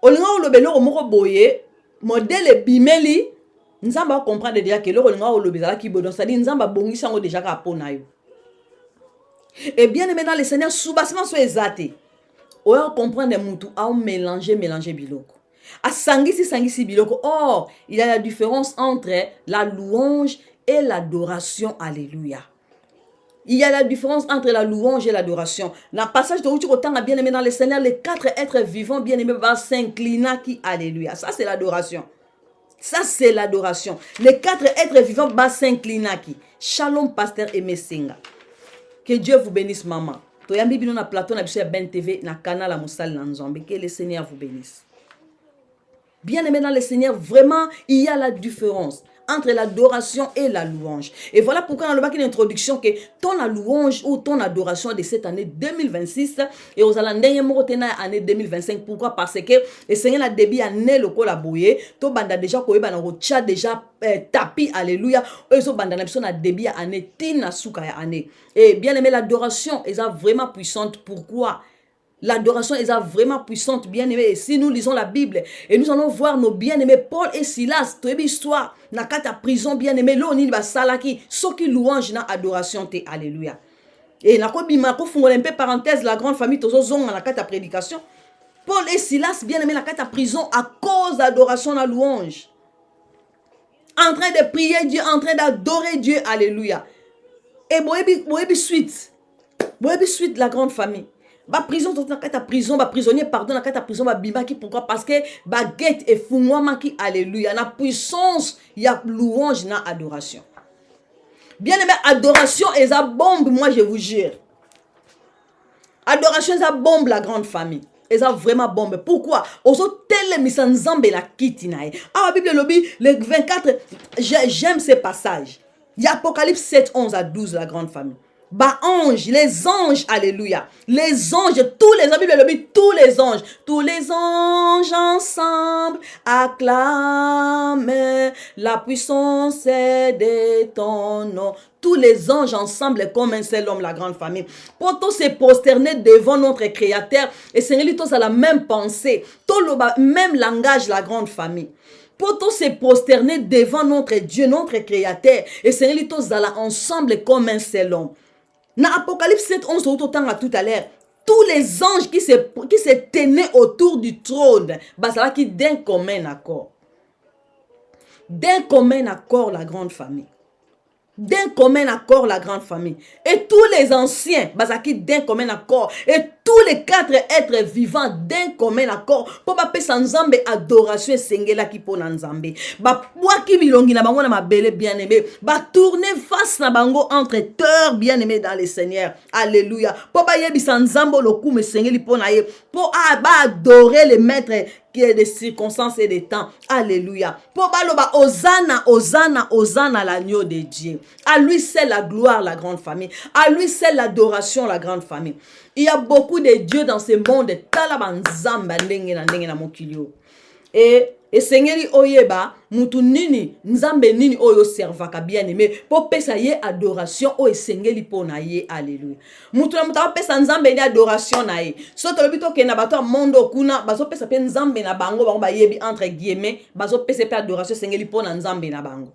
olinga olobelo moko boye modèle bimeli nzamba comprendre déjà que le olinga olobezala ki bodon ça dit nzamba bongisa ngo déjà ka pona yo. Et bien aimé dans le Seigneur soubassement soit exaté. Oya comprendre mutu a mélanger biloko. A sangisi biloko. Or, il y a la différence entre la louange et l'adoration. Alléluia. Il y a la différence entre la louange et l'adoration. Dans le passage de Ruth, autant bien aimé dans le Seigneur, les quatre êtres vivants bien aimés vont s'incliner qui alléluia. Ça c'est l'adoration. Ça c'est l'adoration. Les quatre êtres vivants vont s'incliner qui. Shalom pasteur Aimé Senga. Que Dieu vous bénisse maman. Toyambi bino na plateau na biso ya Ben TV na canal la Moussal na Nzambe. Que le Seigneur vous bénisse. Bien aimé dans le Seigneur, vraiment, il y a la différence entre l'adoration et la louange. Et voilà pourquoi dans le bac d'introduction que ton louange ou ton adoration de cette année 2026 et aux alandais année 2025. Pourquoi? Parce que le Seigneur a début année le collaboré, to banda déjà ko ba na rocha déjà tapis alléluia. Ezo banda na biso na début année tina suka ya année. Et bien aimé l'adoration est vraiment puissante. Pourquoi? L'adoration est vraiment puissante, bien-aimés. Et si nous lisons la Bible, et nous allons voir nos bien-aimés Paul et Silas, tu as histoire, na kata prison, bien-aimés, l'oni ba salaki, ce qui louange na adoration te, alléluia. Et na ko bima ko fungola un peu parenthèse, la grande famille tozo zonga na kata prédication. Paul et Silas, bien-aimés, na kata prison à cause d'adoration na louange. En train de prier Dieu, en train d'adorer Dieu, alléluia. Et boebi suite la grande famille. Ba prison dans la prison ba prisonnier pardon na kata prison ba bimaki pourquoi parce que ba gate et fungwa maki alléluia na puissance ya louange na adoration. Bien aimé adoration et ça bombe moi je vous jure. Adoration ça bombe la grande famille. Et ça vraiment bombe. Pourquoi? Oso tele misanzambe la kitinae. Ah la Bible lobby le 24 j'aime ces passages. Il y a Apocalypse 7 11 à 12 la grande famille. Bah anges, les anges, alléluia. Les anges, tous les anges, tous les anges ensemble acclament la puissance de ton nom. Tous les anges ensemble comme un seul homme, la grande famille. Pour tous se prosterner devant notre Créateur et Seigneur, tous à la même pensée, tout le même langage, la grande famille. Pour tous se prosterner devant notre Dieu, notre Créateur et Seigneur, tous à la ensemble comme un seul homme. Dans Apocalypse 7, 11, autant à tout à l'heure, tous les anges qui se tenaient autour du trône, ça qui d'un commun accord. D'un commun accord, la grande famille. D'un commun accord, la grande famille. Et tous les anciens, ça qui d'un commun accord. Et tous les 4 êtres vivants d'un commun accord. Pour pas péter Nzambe adoration sengela qui pour Nzambe. Ba qui bilongi na bango na mabele bien aimé. Ba tourner face na bango entre cœurs bien aimés dans le Seigneur. Alléluia. Pour pas yebisa Nzambo loku me sengeli pour na ye. Pour adorer le maître qui est des circonstances et des temps. Alléluia. Pour baloba Hosanna, Hosanna, Hosanna l'agneau de Dieu. À lui c'est la gloire, la grande famille. À lui c'est l'adoration, la grande famille. Il y a beaucoup de dieux dans ce monde. Et Seigneur oyeba mutu nini nzambe nini oyo servaka bien aimé pour pesa ye adoration o esengeli pona ye. Alléluia. Mutu na muta pesa nzambe ni adoration na ye. So to bito ke na bato mondo kuna bazo pesa pe nzambe na bango ba yebi entre guillemets bazo pesa pe adoration sengeli pona nzambe na bango.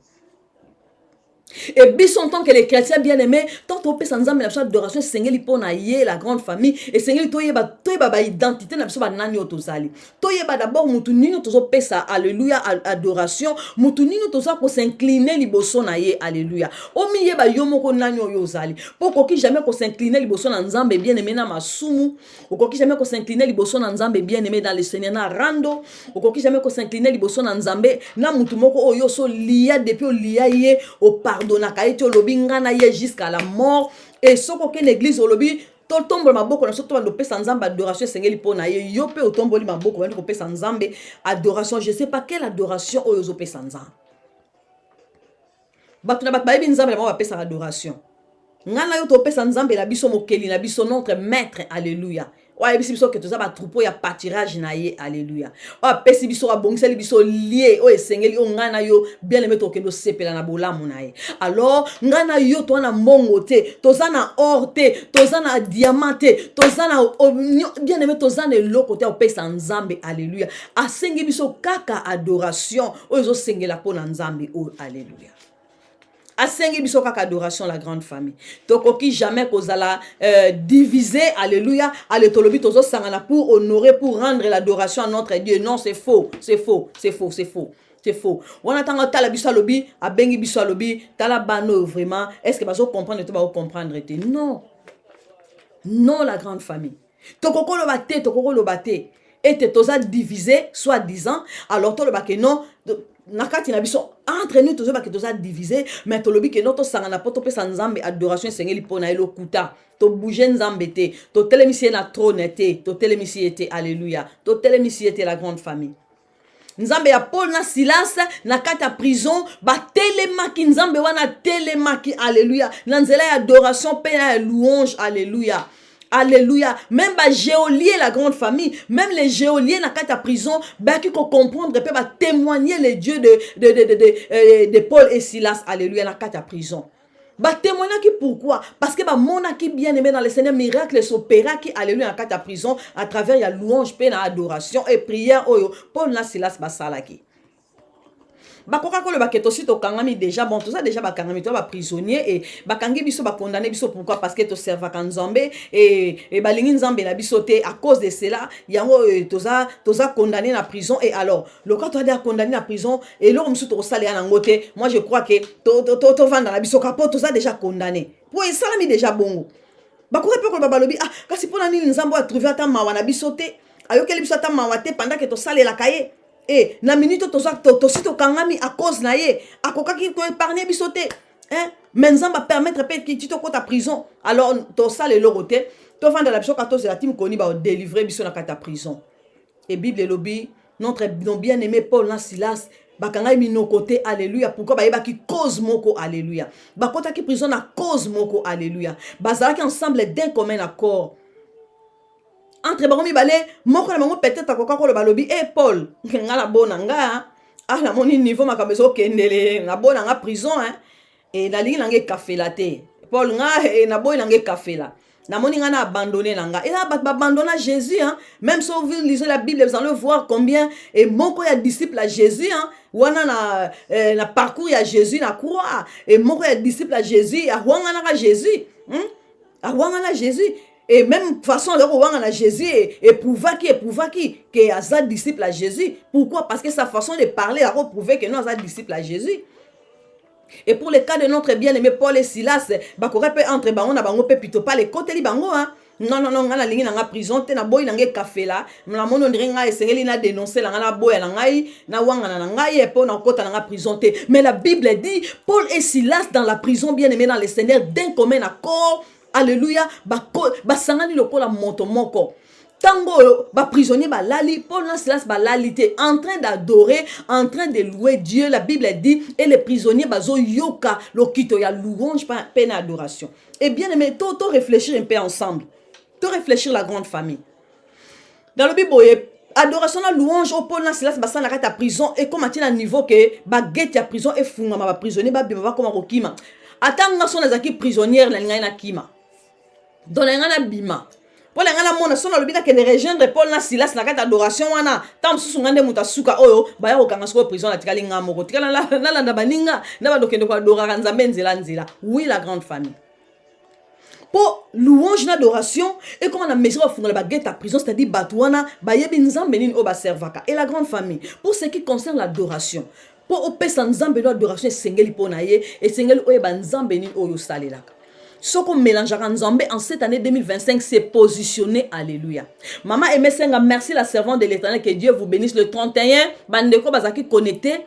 Et biso en tant que les chrétiens bien-aimés, tant on peut s'en amener la adoration, Seigneur li pona yé la grande famille et Seigneur li toyeba ba identité na biso ba nani otozali. Toyeba d'abord mutu nini tozo pesa alléluia adoration, mutu nini tozo ko s'incliner liboso na yé alléluia. Omi yeba yo moko nani oyo ozali. Poko ki jamais ko s'incliner liboso na Nzambe bien-aimé na masumu, oko ki jamais ko s'incliner liboso na Nzambe bien-aimé dans le Seigneur na rando, oko ki jamais ko s'incliner liboso na Nzambe na mutu moko oyo so lia depuis o lia yé au pardonnaka ete olobi ngana ye jusqu'à la mort et soko ke l'église olobi to tombo maboko na soto bando pesa nzambe adoration sengeli pona ye yo pe otomboli maboko bando ko pesa nzambe adoration je sais pas quelle adoration oyo zo pesa nzambe batu na bayebi nzambe ba pesa adoration ngana yo to pesa nzambe la biso mokeli na biso notre maître alléluia. Ouais, biso biso que tous ça troupeau ya pâturage na ye alléluia. Oh pesi biso ba bongseli biso lié o esengeli o ngana yo bien aimé to kendo sepela na bolamu na ye. Alors ngana yo to na mbongo te, toza na or te, toza na diamant te, toza na bien aimé toza na loko te o pesa nzambe alléluia. Asengi biso kaka adoration o ezo sengela pona nzambe o alléluia. Asengi biso kaka adoration la grande famille. Tokoki jamais kozala divisé alléluia ale tolobi tozo sangana pour honorer pour rendre l'adoration à notre Dieu. Non, c'est faux, c'est faux, c'est faux, c'est faux. C'est faux. On attend tala biso lobi a bengi biso lobi tala bano vraiment est-ce que bazo comprendre te ba comprendre te. Non. Non la grande famille. Tokoko lo baté, tokoko lo baté. Et te toza divisé soit disant alors to lo ba que non nakati na biso entre nous tozo ba que toza divisé mais to lobi que non to sangana poto pesa nzambe adoration sengeli pona elo kuta to bouger nzambe te to telemisie na trône te to telemisie te alléluia to telemisie te la grande famille. Nzambe ya Paul na Silas na kata prison ba telemaki nzambe wana telemaki alléluia na nzela ya adoration pe na louange alléluia. Alléluia. Même les géoliers, la grande famille, même les géoliers dans la prison, qui comprendre, peuvent témoigner les dieux de Paul et Silas. Alléluia, dans la prison. Témoigner qui pourquoi? Parce que mon qui bien aimé dans le Seigneur, miracle s'opéra qui alléluia dans la prison à travers la louange, peine, adoration et prière. Paul et Silas basalaki. Bakoka ko le baketo si to kangami déjà bon tout ça déjà bakangami to ba prisonnier et bakangi biso ba condamné biso pourquoi parce que to serva kan Nzambe et balingi Nzambe na biso te à cause de cela yango toza condamné na prison et alors le quand tu as condamné na prison et là on se to sala na ngote moi je crois que to vendre na biso kapo to ça déjà condamné pour ça mi déjà bongo bakoka pe ko babalobi ah kasi pona nini Nzambe a trouvé ata mawa na biso te ayokeli biso ata mawa te pendant que to sala la kaye. Et na minute to kangami à cause na ye akoka ki ko épargner bisoté hein mais Nzamba permettre pe ki to ko ta prison alors to ça le loroté to vendre la biso 14 la team koni ba délivrer biso na kata prison et Bible lobby notre bien-aimé Paul na Silas bakanga mino côté alléluia pourquoi ba ki cause moko alléluia bakota ki prison na cause moko alléluia bazalaki ensemble d'un commun accord entre bango mibale moko na bango peut-être akoka ko le balobi Paul nga la bona nga la moni niveau makambo ezokendele na bona nga prison et nalingi nange kafela te Paul nga na boy nange kafela na moni nga na abandonné nanga et là abandonna Jésus même si vous lisez la Bible vous allez voir combien et moko ya disciple à Jésus wana na parcours ya Jésus na croix et moko ya disciple à Jésus a wanga na Jésus a wanga na Jésus et même façon de wanga na Jésus éprouva qui que aza disciple à Jésus. Pourquoi? Parce que sa façon de parler a prouvé que non aza disciple à Jésus. Et pour le cas de notre bien-aimé Paul et Silas, bakore pe entre bango na bango pe plutôt pas les côtés li bango non nga lingi na prison te na boy na nge café là na mono ndrenga esengeli na dénoncer la na boy na ngai na wanga na ngai et po na kota na prison te. Mais la Bible dit Paul et Silas dans la prison bien-aimé dans le Seigneur d'un commun accord. Alléluia, basangani lokola moto moko. Tango ba prisonnier ba lali, Paul et Silas ba lalité en train d'adorer, en train de louer Dieu. La Bible dit et les prisonniers bazo yoka lokito ya louange peine adoration. Et bien aimé, to réfléchir un peu ensemble. To réfléchir la grande famille. Dans le Bible adoration la louange au Paul et Silas basan la ta prison et comme à niveau que ba gate ya prison et funga ba prisonnier ba bima comme rokima. Atanga son azaki prisonnière la ngai na kima. Dans la ngana bima. Pour la ngana mona son lobina que de rejoindre Paul na Silas na kata adoration wana. Tam susu ngande muta suka oyo ba ya okanga so prison la tikali ngamo ko tikala na la baninga na ba dokende ko adora nzambe nzela. Oui la grande famille. Pour louange d'adoration et comment on a mesure à fondre la baguette à prison c'est-à-dire batouana ba yebi nzambe nini o ba servaka et la grande famille. Pour ce qui concerne l'adoration pour opesa nzambe l'adoration sengeli pona ye et sengeli oye ba nzambe nini oyo salelaka. Ce qu'on mélangera nzambe en cette année 2025 c'est positionné. Alléluia. Maman Aimé Senga, merci la servante de l'Éternel, que Dieu vous bénisse. Le 31 bandeko bazaki connecté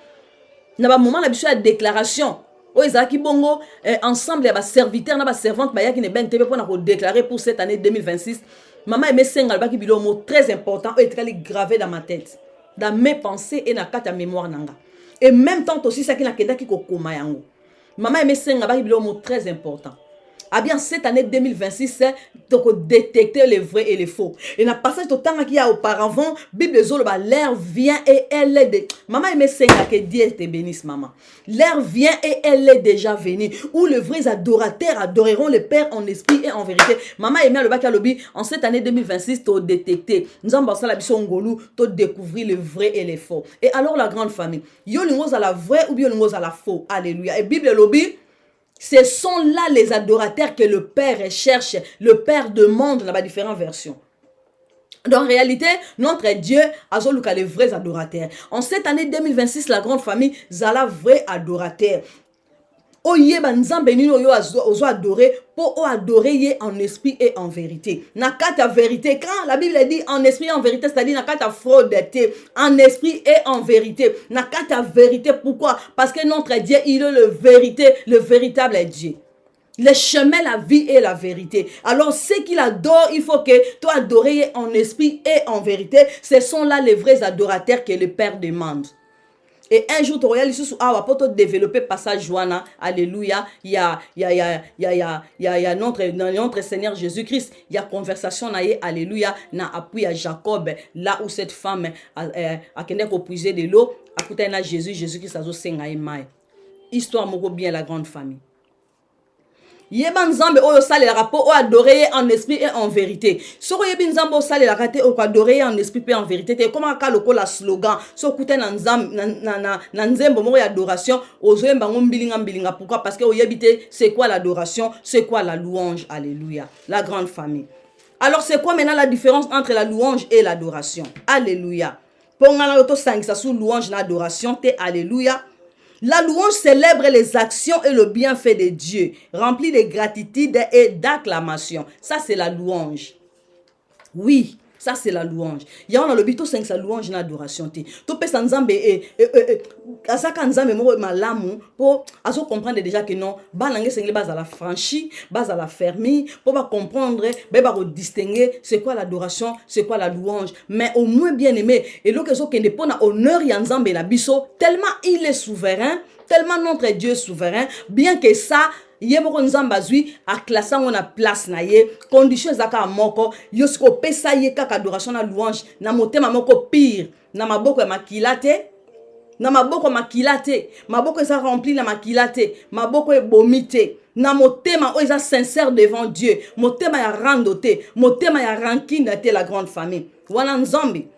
na ba moment la biso ya déclaration o ezaki bongo ensemble ya ba serviteur na ba servante ba yaki ne ben tebe pona ko déclarer pour cette année 2026. Maman Aimé Senga baki bilo mot très important o etali gravé dans ma tête, dans mes pensées et na kata mémoire nanga. Et même temps aussi ça qui na kenda ki ko koma yango. Maman Aimé Senga baki bilo mot très important. Ah bien, cette année 2026, c'est de détecter les vrais et les faux. Et dans le passage de temps qu'il y a auparavant, Bible l'air vient et elle est de... Maman aimait Seigneur, que Dieu te bénisse, maman. L'air vient et elle est déjà venue. Où les vrais adorateurs adoreront le Père en esprit et en vérité. Maman aimait le bac à lobby. En cette année 2026, tu as détecté. Nous avons passé la mission Ngolou, tu as découvert le vrai et les faux. Et alors la grande famille, yo l'ingos à la vraie ou bien l'ingos à la faux. Alléluia. Et Bible lobby. Ce sont là les adorateurs que le Père cherche, le Père demande dans les différentes versions. Donc, en réalité, notre Dieu a les vrais adorateurs. En cette année 2026, la grande famille, zala vrai adorateur. Oye banzambe nino yo ozo adorer pour adorer ye en esprit et en vérité. Nakata vérité quand la Bible dit en esprit et en vérité, c'est-à-dire nakata fraude en esprit et en vérité. Nakata vérité pourquoi? Parce que notre Dieu il est le véritable Dieu. Le chemin, la vie et la vérité. Alors, ce qu'il adore, il faut que toi adorer en esprit et en vérité. Ce sont là les vrais adorateurs que le Père demande. Et un jour, tu regardes ici pour développer passage Joana, alléluia, il y a notre Seigneur Jésus-Christ, il y a conversation, alléluia, na appui à Jacob, là où cette femme a puisé de l'eau, à côté de Jésus-Christ a sengaï mai. Histoire moko bien la grande famille. Yeba nzambe oyo sale la rapport o adorer en esprit et en vérité. Soko yebi nzambe o sale la raté o adorer en esprit et en vérité. Te comment ka loko la slogan so kute na nzambe na nzembo moko ya adoration ozoyemba ngombilinga pourquoi? Parce que o yebite c'est quoi l'adoration, c'est quoi la louange. Alléluia. La grande famille. Alors c'est quoi maintenant la différence entre la louange et l'adoration? Alléluia. Pongana auto sangisa sous louange na adoration te alléluia. La louange célèbre les actions et le bienfait de Dieu, rempli de gratitude et d'acclamation. Ça, c'est la louange. Oui, Ça, c'est la louange. Il y a le bito 5 sa louange na adoration. Tout peut s'en zambe asaka nzambe mo malamu pour aso comprendre déjà que non, balangue sengle base à la franchie, base à la fermie, pour pas comprendre, ba distinguer c'est quoi l'adoration, c'est quoi la louange. Mais au moins bien aimé, et l'autre chose qui ne pas honneur ya nzambe na biso, tellement il est souverain, tellement notre Dieu est souverain, bien que ça yeboko nzamba zui a classé on a place na ye condition zaka moko yosko pesa ye kaka adoration na louange na motema moko pire na maboko ya makilate na maboko makilate maboko eza rempli na makilate maboko ebomite na motema o eza sincère devant Dieu motema ya randote motema ya rancune te la grande famille wana nzambi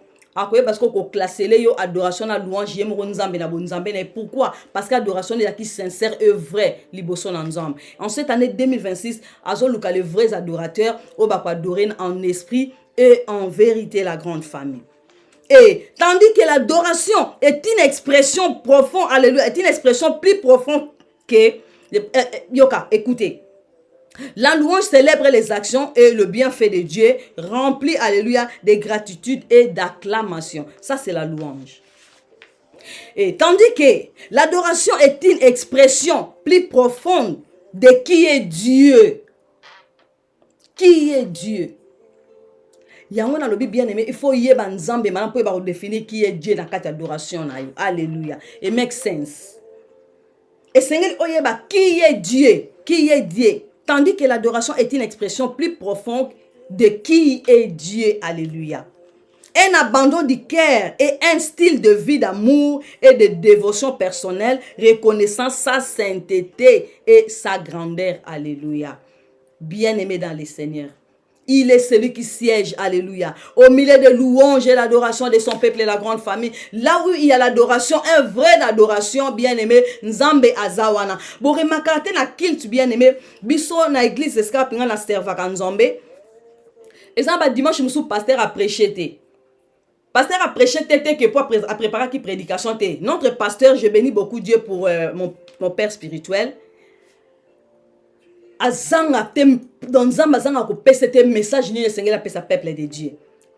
parce qu'on classe yo adoration na louange yemo nzambe na bonzambe na pourquoi parce que adoration est qui sincère et vrai liboso na nzambe en cette année 2026 azo luka les vrais adorateurs au ba adorer en esprit et en vérité la grande famille. Et tandis que l'adoration est une expression profonde, alléluia, est une expression plus profonde que yoka, écoutez. La louange célèbre les actions et le bienfait de Dieu, rempli, alléluia, de gratitude et d'acclamation. Ça, c'est la louange. Et tandis que l'adoration est une expression plus profonde de qui est Dieu. Qui est Dieu? Yango na lobi bien aimé, il faut yeba nzambe maintenant pour définir qui est Dieu dans cette adoration. Alléluia. It makes sense. Et Seigneur oyeba qui est Dieu? Qui est Dieu? Tandis que l'adoration est une expression plus profonde de qui est Dieu. Alléluia. Un abandon du cœur et un style de vie d'amour et de dévotion personnelle, reconnaissant sa sainteté et sa grandeur. Alléluia. Bien-aimé dans le Seigneur. Il est celui qui siège, alléluia, au milieu de louanges et l'adoration de son peuple et la grande famille. Là où il y a l'adoration, un vrai adoration, bien-aimé, Nzambe Azawana. Bon, remarquez na kilt, bien-aimé, biso na église escape na servaka Nzambe. Et ça, dimanche, je suis pasteur à prêcher. Pasteur a prêché que pour préparer qui prédication. Notre pasteur, je bénis beaucoup Dieu pour mon père spirituel. Azanga tem dans Zambazanga ko pese te message ni le Seigneur pesa peuple de Dieu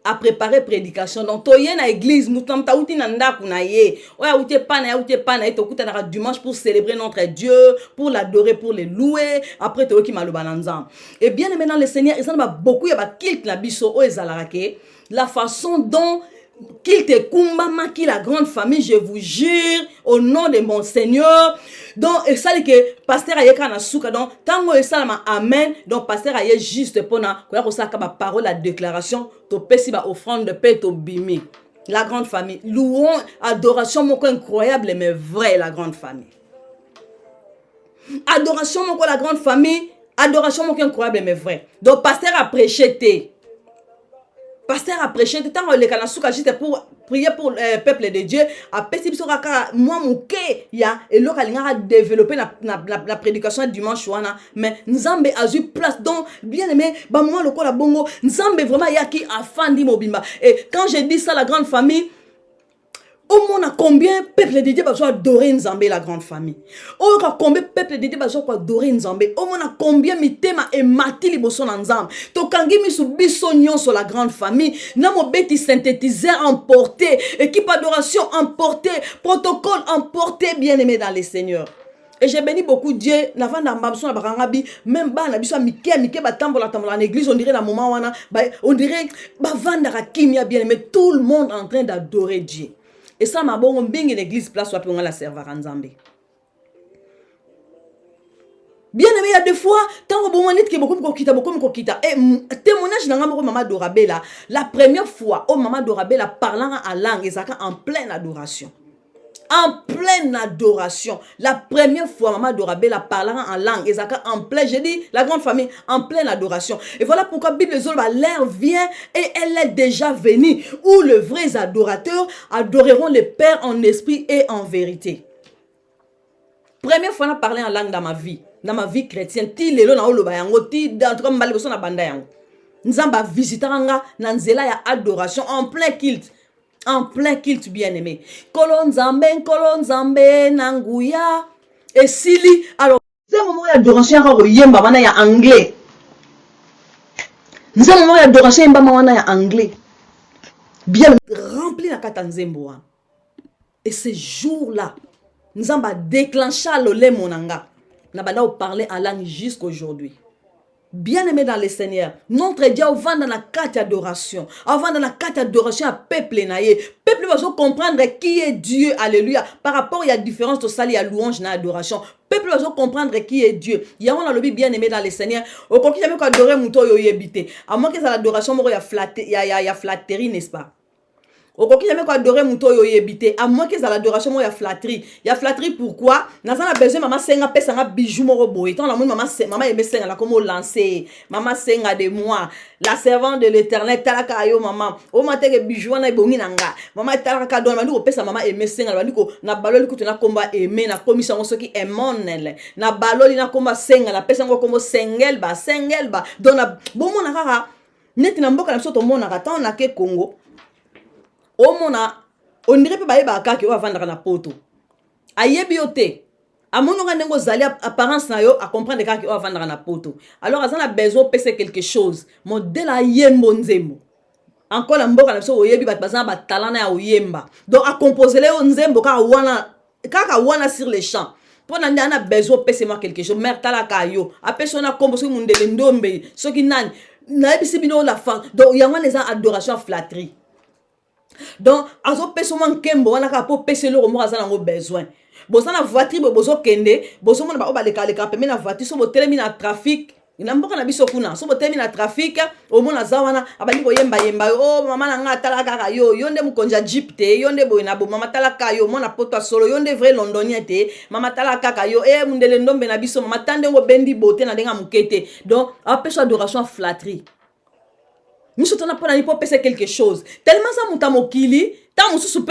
a préparer prédication donc toye na église mutam ta uti na ndaku na ye oya uti pana to kuta na dimanche pour célébrer notre Dieu, pour l'adorer, pour le louer après to ki maloba na nzam. Et bien aimé dans le Seigneur, ils en a beaucoup ya ba kilt na biso o ezalarake la façon dont qu'il te kumbama qui la grande famille, je vous jure au nom de mon Seigneur. Donc ça dit que pasteur ayeka na souka donc tango esalama amen donc pasteur aye juste pona ko ya ça ka parole la déclaration to pesi ba offrande de paix to bimi la grande famille louons adoration moko incroyable mais vrai la grande famille adoration moko la grande famille adoration moko incroyable mais vrai donc pasteur a prêché te pasteur a prêché tout temps le kanasuka juste pour prier pour le peuple de Dieu a petit biso kaka moi muke ya et lo kalinga développer la prédication dimanche wana mais nzambe a eu place donc bien aimé ba moi le la bongo nzambe vraiment yaki afandi mobimba. Et quand je dis ça la grande famille au monde a combien peuple de Dieu va adorer Nzambe la grande famille. Au combien peuple de Dieu va adorer Nzambe. Au monde a combien mitema et mati liboso na Nzambe. To kangi mi su biso nyonso la grande famille. Na mo beti synthétiseur emporté, équipe adoration emporté, protocole emporté, bien aimé dans les seigneurs. Et j'ai béni beaucoup Dieu. N'avant d'ambasson na barangabi, même ba na biso mike ba tambola en église, on dirait la moment wana, on dirait ba vandara kimia bien aimé, tout le monde en train d'adorer Dieu. Et ça m'a bon bien l'église place soit pour la servoir Nzambe. Bien aimé, il y a des fois tant que bon net que beaucoup kokita et témoignage na ngamo maman Dorabella la première fois oh maman Dorabella parlant en langue et ça en pleine adoration. En pleine adoration. La première fois, maman Dorabella parlant en langue, Ezaka en pleine, j'ai dit, la grande famille, en pleine adoration. Et voilà pourquoi Bible Zolba, l'air vient et elle est déjà venue, où les vrais adorateurs adoreront le Père en esprit et en vérité. Première fois, on a parlé en langue dans ma vie chrétienne. Ti lelo na oloba yango, ti d'entre mbali boso na banda yango. Nzamba visitaranga, nanzela ya adoration en plein culte. En plein culte bien-aimé. Kolonzambe, nanguya. Et Sili, alors, c'est un moment d'adoration yemba wana ya anglais. C'est un moment d'adoration yemba wana ya anglais. bien rempli na kata nzembo. Et ce jour-là, nous avons déclenché le monanga. Nous avons parlé en langue jusqu'aujourd'hui. Bien-aimé dans le Seigneur, notre Dieu va dans la carte d'adoration. Avant dans la carte d'adoration, à peuple naïe. Peuple va comprendre qui est Dieu. Alléluia. Par rapport à la différence de salut et louange dans l'adoration. Peuple va comprendre qui est Dieu. Il y a un lobby bien-aimé dans le Seigneur. Au contraire, jamais qu'on adorer mouton yo yébité. À moins que ça l'adoration, il y a flatterie, n'est-ce pas? Okoki jamais quoi adorer muto yo yebité à moins que ça l'adoration mo ya flatterie. Ya flatterie pourquoi? Naza na besoin maman senga pesa nga bijou moko boy. Tant la maman aimé senga la comme lancer. Maman senga de moi, la servante de l'Éternel talaka yo maman. O maté que bijou na ibongi nanga. Maman talaka don mandi ko pesa maman aimé senga la ko na baloli ko na komba aimé na commission so ki emonel. Na baloli na komba senga la pesa ngo comme sengel ba don na bomo na kaka net na mboka na so to mona ka tant na ke Congo. Omona on dirait pas ba kaki o vendre na poto ayebi ote amono nga nengo zali apparence na yo a comprendre kaki o vendre na poto alors azana besoin pese quelque chose modèle ayembo nzembo encore la mboka na so oyebi bat bazana ba talent na oyemba donc a composer le nzembo kaka wana sur les champs pour na ndana besoin pese moi quelque chose mère tala kayo apeso na kombo so mundele ndombe so ki nani na ebisi bino la fin donc yango les adoration flatterie. Donc, azo peso man kembo wana ka po pese lo mo azana ngo besoin. Boza na voiture bozo kende, bozo mona ba obaleka leka peme na voiture so bo telemi na trafic. Ina mboka na biso kuna, so bo telemi na trafic, o mona za wana abali ko yemba oh mama na nga tala kaka yo, yonde mukonja jeep te, yonde boy na bo mama tala ka yo, mona poto solo yonde vrai londonien te, mama tala kaka yo, mundele ndombe na biso mama tande ngo bendi bote na denga mukete. Donc, apeso adoration flatterie. Nous sommes pour penser quelque chose. Tellement ça moutamokili, tant mon soupe.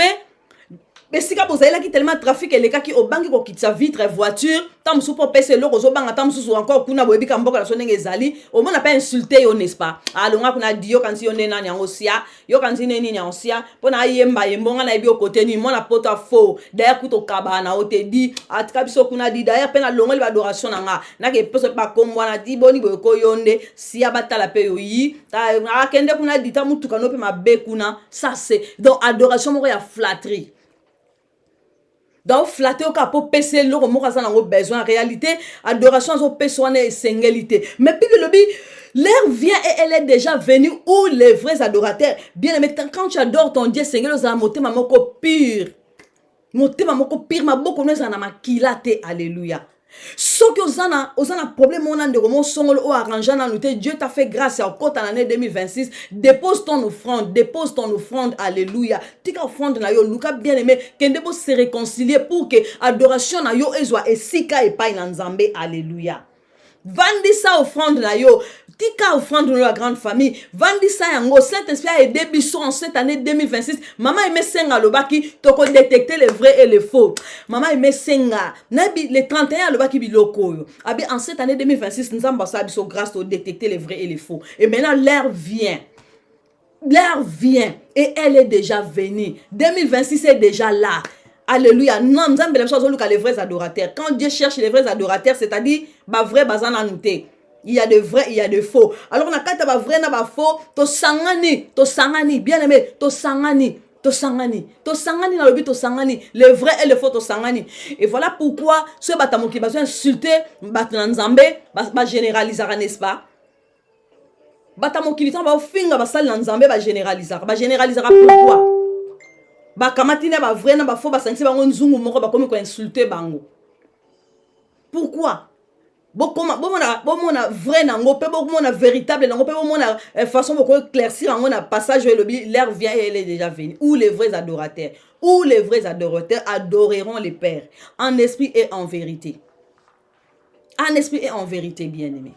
Mais si vous avez là qui tellement trafic et les cas qui au banque qui quitte sa vitre voiture, tant mon soupe penser l'euro au banque, tant mon soupe encore kuna boebi kamboka la sonne ezali, au moins on n'a pas insulté n'est-ce pas? Alors on a kuna dit yo quand si on est nani angosia, yo quand si neni angosia, pour na yemba yembonga na ibi au côté ni mon la porte faux. D'ailleurs kuto kabana o te dit, atka biso kuna dit d'ailleurs pena longue l'adoration nanga, na ke pose pas comme moi na dit boni boy ko yonde, si abata la paye yi, ta akende kuna dit ta mutuka no pe ma be kuna, ça c'est donc adoration mo ya flatterie. Donc flatter au capot PC le mo ka sana ngo besoin en réalité adoration au PC on est singulité mais puis le lobby l'heure vient et elle est déjà venue où les vrais adorateurs bien aimé quand tu adores ton Dieu Seigneur za motema moko pur motema moko pur maboko neza na makilate alléluia. Ce que osana problème on a de comment songolo o arrangé dans nous Dieu t'a fait grâce à côté en l'année 2026 dépose ton offrande alléluia tika offrande na yo luka bien aimé kende bo se réconcilier pour que adoration na yo ezwa esika epai na Nzambe alléluia. Vandi sa offrande na yo tika offrande de la grande famille vandi sa yango Saint-Esprit a aidé biso en cette année 2026 maman aimé senga lobaki toko détecter les vrais et les faux maman aimé senga nabi les 31 lobaki biloko yo abi en cette année 2026 nous avons sa biso grâce de détecter les vrais et les faux et maintenant l'heure vient et elle est déjà venue 2026 est déjà là. Alléluia. Non, nous avons besoin de les vrais adorateurs. Quand Dieu cherche les vrais adorateurs, c'est-à-dire, bah vrai, bazan anouté. Il y a de vrais, il y a de faux. Alors, on a quand ba vrai, na ba faux, to sangani, bien aimé, to sangani na lobi to sangani, le vrai et le faux to sangani. Et voilà pourquoi ce batamo qui va insulter, batna nzambe, ba généralisera, n'est-ce pas? Batamo qui va finga ba sal nzambe, ba généralisera pourquoi? Ba kamatine ba vrai na ba faux ba sangisi bango nzungu moko ba komi ko insulter bango. Pourquoi? Bomona vrai nango pe bomona véritable nango pe bomona façon beaucoup éclaircir nango na passage l'air vient et elle est déjà venue. Où les vrais adorateurs adoreront les pères en esprit et en vérité. En esprit et en vérité, bien-aimés.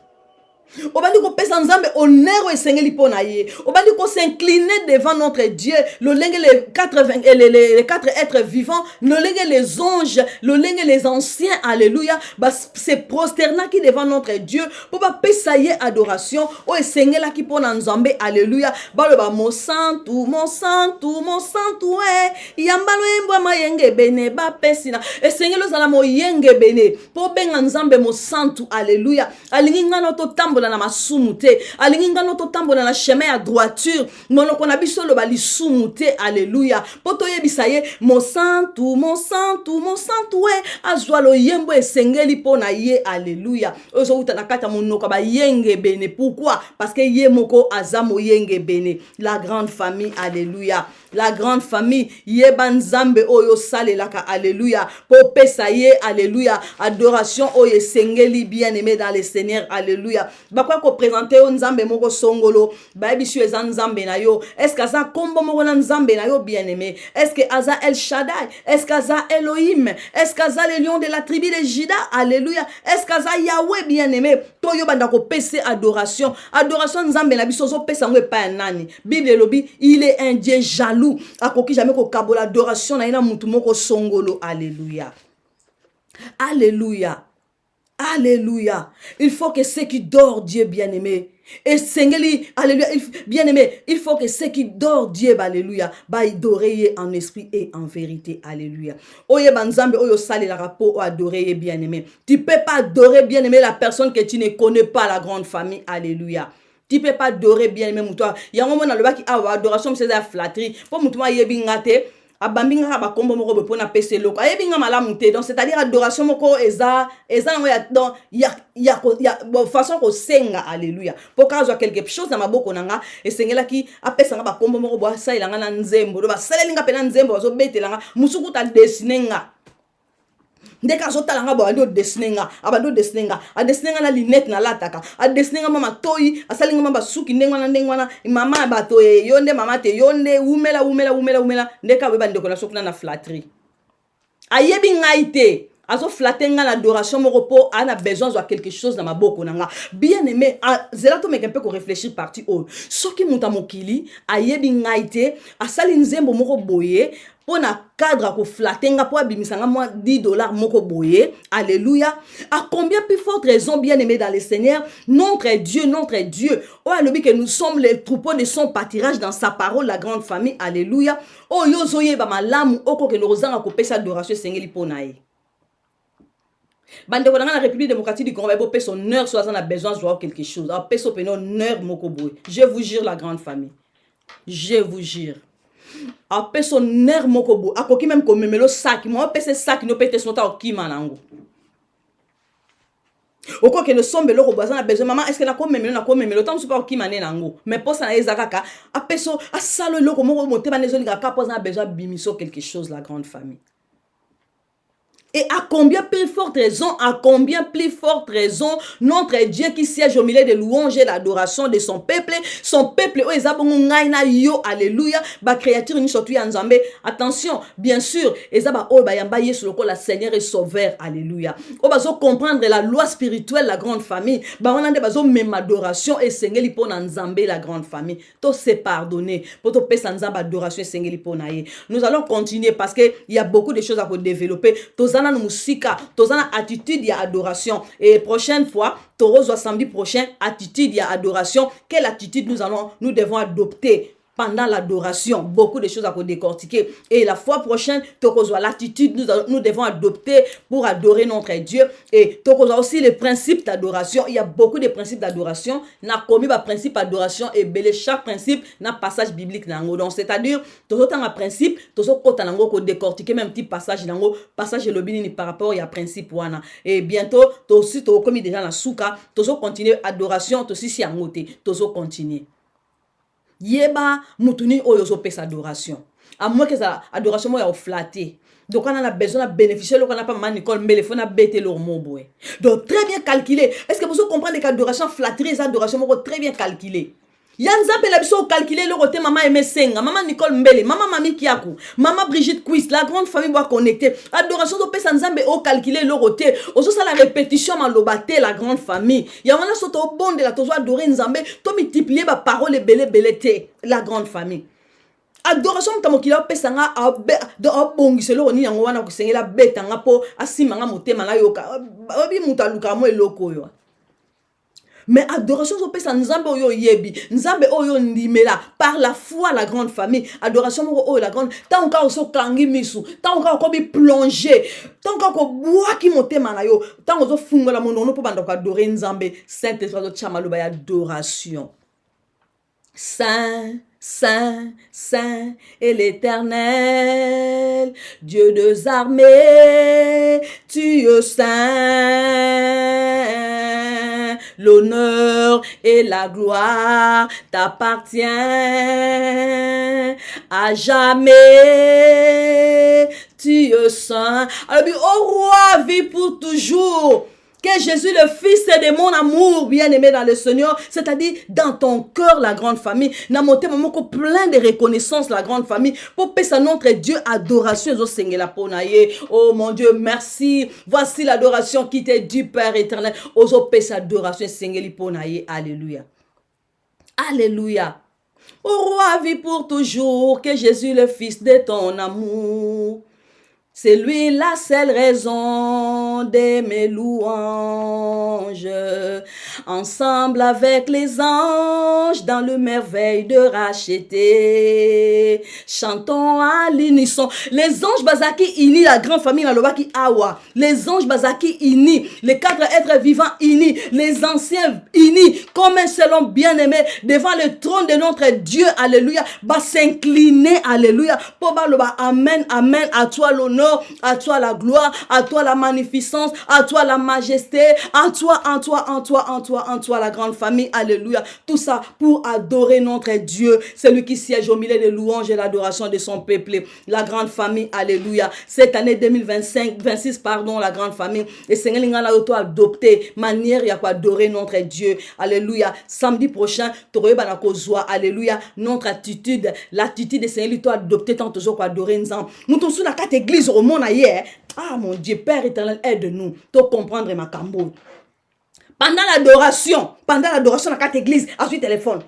Obandi ko pesa nzambe honneur esengeli pona ye obandi ko s'incliner devant notre Dieu le lingue les quatre êtres vivants le lingue les anges le lingue les anciens alléluia ba se prosterna qui devant notre Dieu pour ba pesa ye adoration o esengela ki pona nzambe alléluia ba le ba mon santu yambalo embwa mayenge bene ba pesina esengelo zala mo yenge bene po benga nzambe mo santu alléluia alingi ngana to tambo tambola na masumu te alingi nga no totambola na chemin ya droiture monoko na biso loba lisumu te. Alléluia. Po toyebisa ye mon santu we azwa loyembo esengeli po na ye. Alléluia. Ozo uta na kata monoko ba yenge bene. Pourquoi? Parce que ye moko aza moyenge bene. La grande famille. Alléluia. La grande famille yeba nzambe oyo salelaka. Alléluia. Po pesa ye. Alléluia. Adoration oyo sengeli bien aimé dans le Seigneur. Alléluia. Bakwa ko présenter o nzambe moko songolo ba bisu eza nzambe na yo. Est-ce que aza kombo moko na nzambe na yo bien aimé? Est-ce que aza El Shaddai? Est-ce que aza Elohim? Est-ce que aza le lion de la tribu de Juda? Alléluia. Est-ce que aza Yahweh bien aimé? To yo banda ko pese adoration. Adoration nzambe na biso zo pesa ngwe pa nani. Bible lobi il est un Dieu jaloux. Akoki jamais ko kabola adoration na ina mutu moko songolo. Alléluia. Alléluia. Alléluia. Il faut que ceux qui dorment, Dieu bien-aimé, et Seigneur, alléluia, bien-aimé, il faut que ceux qui dorment, Dieu, alléluia, bah adorer en esprit et en vérité. Alléluia. Oye banzambe, oyo sale la rapport, o adorer bien-aimé. Tu peux pas adorer bien-aimé la personne que tu ne connais pas, la grande famille. Alléluia. Tu peux pas adorer bien-aimé moutoua. Il y a un moment dans le bas qui a adoration, c'est la flatterie. Pour moutoua yebingate. Abambinga ba kombo moko be pona pese loko ayebinga malamu te. Donc c'est-à-dire adoration moko eza donc ya façon ko senga. Alléluia. Pour quand quelque chose na maboko nanga esengela ki apesa nga ba kombo moko bo sailanga na nzembo do ba salelinga pena nzembo zo betelanga musuku ta dessininga ndeka zotalanga bo ando dessininga abando dessininga a dessininga na lunette na lataka a dessininga mama toyi asalinga mama suki ndengwana mama bato yonde mama te yonde umela ndeka we bandeko na sokuna na flatterie ayebi ngaite azo flatenga na adoration moko po ana besoin de quelque chose dans ma boko nanga bien aimé zela to meka pe ko réfléchir parti o soki muta mokili ayebi ngaite asali nzembo moko boye pour na cadre ko flatenga po abimisanga moi $10 moko boye. Alléluia. À combien plus forte raison bien aimé dans le Seigneur notre Dieu oh alobi que nous sommes les troupeaux de son pâturage dans sa parole la grande famille. Alléluia. Oh yozoye ba malamu oko ke lozanga ko pesa adoration sengeli ponae bande ko na République démocratique du Congo bo peso honneur soit on a besoin de voir quelque chose a peso peno honneur moko boye. Je vous jure la grande famille, je vous jure a peso ner moko bo akoki même ko memelo sac mo pese sac no pete sonta o kima nango oko ke le sombe lo ko baza na besoin maman est-ce que na ko memelo tant super o kima ne nango mais posa na ezakaka a peso a salo lo ko moko moteba nezo linga ka posa na besoin bimiso quelque chose la grande famille. Et à combien plus forte raison, notre Dieu qui siège au milieu de louanges et d'adoration de son peuple, oh ezabongo ngaina yo, alléluia, ba créature ni sotu nzambe. Attention, bien sûr, ezaba oh ba yamba yesu loko la Seigneur et sauveur, alléluia. Oh bazo comprendre la loi spirituelle la grande famille, ba onande bazo même adoration et sengeli pona nzambe la grande famille. To se pardonner, pour to pesa nzamba adoration et sengeli pona ye. Nous allons continuer parce que il y a beaucoup de choses à développer. Tozana musika, tozana attitude ya adoration. Et prochaine fois, Torozo samedi prochain, attitude ya adoration. Quelle attitude nous devons adopter pendant l'adoration? Beaucoup de choses à décortiquer. Et la fois prochaine, Torozo l'attitude nous devons adopter pour adorer notre Dieu. Et Torozo aussi les principes d'adoration. Il y a beaucoup de principes d'adoration. Na commis ba principe d'adoration et belé chaque principe na passage biblique nango. Donc c'est-à-dire Tozo tanga principe, Tozo kota nango ko décortiquer même petit passage nango, passage le binini par rapport il y a principe wana. Et bientôt Tozo to commis déjà na souka, Tozo continuer adoration, Tozo si angote, Tozo continuer. Yeba mutuni oyo zo pesa adoration. À moins que ça adoration mo ya flatter. Donc on a besoin de bénéficier, on n'a pas maman Nicole, mais il faut bêter leur mot. Donc très bien calculé. Est-ce que vous comprenez qu'adoration flatterie, les adorations sont très bien calculées? Yanza pe la biso calculer le côté maman aimé senga, maman Nicole Mbele, maman Mami Kiakou, maman Brigitte Quiz, la grande famille doit connecter. Adoration de pesa nzambe o calculer le côté. Oso ça la répétition malobate la grande famille. Ya wana soto au bon de la tozo adorer nzambe, to multiplier ba parole belé la grande famille. Adoration mtamokila pesa nga do obongiselo oni yango wana kusengela beta nga po asima nga motema na yoka. Obi mutaluka mo eloko yo. Mais adoration opesa nzambe oyo yebi, nzambe oyo ndimela par la foi la grande famille. Adoration oyo la grande, tant ka oso kangi misu, tant ka ko bi plonger, tant ka ko bois ki motema na yo, tant ozo fungola mondono po banda ko adorer nzambe. Saint-Esprit zo chamaloba ya adoration. Saint, Saint, Saint est l'Éternel, Dieu des armées, tu es saint. L'honneur et la gloire t'appartient à jamais. Tu es saint. Alors, ô roi, vis pour toujours. Que Jésus, le Fils de mon amour, bien-aimé dans le Seigneur, c'est-à-dire dans ton cœur, la grande famille. Dans mon thème, plein de reconnaissance, la grande famille. Pour payer notre Dieu, adoration. Oh mon Dieu, merci. Voici l'adoration qui t'est du Père éternel. Ozo payer adoration, alléluia. Alléluia. Au roi, vis pour toujours, que Jésus, le Fils de ton amour. C'est lui la seule raison de mes louanges. Ensemble avec les anges dans le merveille de racheter. Chantons à l'unisson. Les anges bazaki unis, la grande famille la lobaki awa. Les anges bazaki unis, les 4 êtres vivants unis, les anciens unis, comme un seul homme bien-aimé devant le trône de notre Dieu. Alléluia. Va s'incliner. Alléluia. Pour baloba amen, amen. À toi l'honneur. À toi la gloire, à toi la magnificence, à toi la majesté, à toi, en toi, la grande famille, alléluia. Tout ça pour adorer notre Dieu, celui qui siège au milieu des louanges et l'adoration de son peuple, la grande famille, alléluia. Cette année 26, la grande famille, et Seigneur, nous avons adopté manière à adorer notre Dieu, alléluia. Samedi prochain, alléluia, notre attitude, l'attitude de Seigneur, tu as adopté tant de jours pour adorer nous. Nous sommes sur la carte église au monde. Ah mon Dieu, Père éternel, aide-nous pour comprendre ma cambo. Pendant l'adoration, la carte église, à suite téléphone.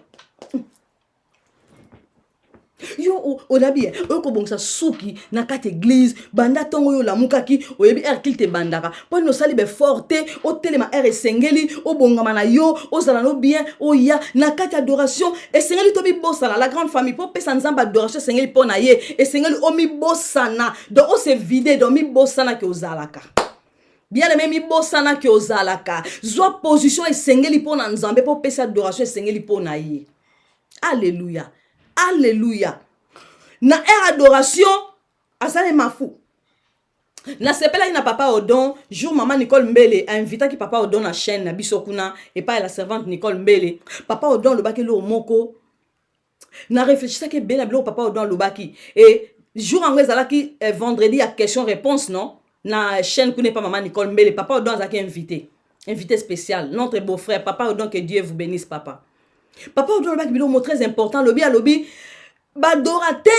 Yo odabi ko bongsa suki na kata église banda tongo yo la mukaki oyebi erkilte bandaka po no sali be forte o telema sengeli o bongama na yo o sala no bien o ya na kata adoration et sengeli to bi bosala la grande famille po pesa nzamba adoration sengeli po na ye et sengeli o mi bosana donc o se vider donc mi bosana ke ozalaka bien aimé mi bosana ke ozalaka zo position et sengeli po na nzambe po pesa adoration sengeli po na ye. Alléluia. Alléluia. Na adoration, asale mafou. Na sepela ina papa Odon, jour maman Nicole Mbele a invité ki papa Odon na chaîne na bisokuna et pas la servante Nicole Mbele. Papa Odon le baki lo moko. Na réfléchissait que bela blo papa Odon le baki et jour en qui vendredi à question réponse non na chaîne connaît pas maman Nicole Mbele papa Odon a invité spécial notre beau-frère papa Odon que Dieu vous bénisse papa. Papa Odon le baki mot très important lobby badorateur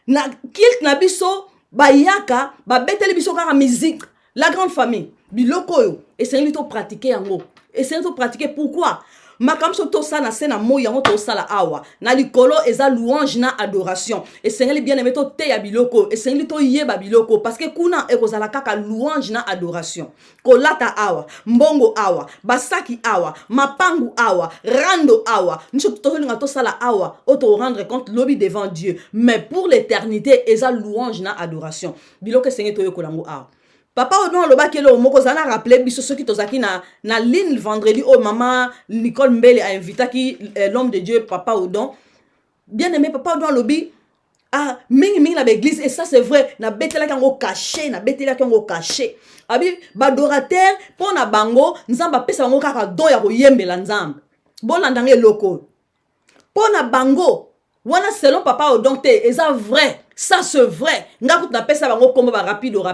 na kilt na biso bayaka ba beteli biso kaka musique la grande famille biloko yo et c'est lui to pratiquer yango et c'est to pratiquer pourquoi makamso to sa na sena moya yango to sala awa na likolo eza louange na adoration et c'est bien aimé to te ya biloko et c'est lui to yeba biloko parce que kuna ekozala kaka louange na adoration kolata awa mbongo awa basaki awa mapangu awa rando awa nso to linga to sala awa auto rendre compte lobby devant Dieu mais pour l'éternité eza louange na adoration biloko c'est to yokolango awa. Papa Odon le bakelo moko zana rappelé biso soki tozaki na ligne vendredi oh maman Nicole Mbele a invité qui l'homme de Dieu papa Odon bien aimé papa Odon lobi ah mingi na l'église et ça c'est vrai na betela kango caché abi badorateur pour na bango nzamba pesa bango kaka don ya koyembela nzamba bolanda nge loko pour na bango wana selon papa Odon te eza vrai ça c'est vrai ngaku na pesa bango kombo ba rapido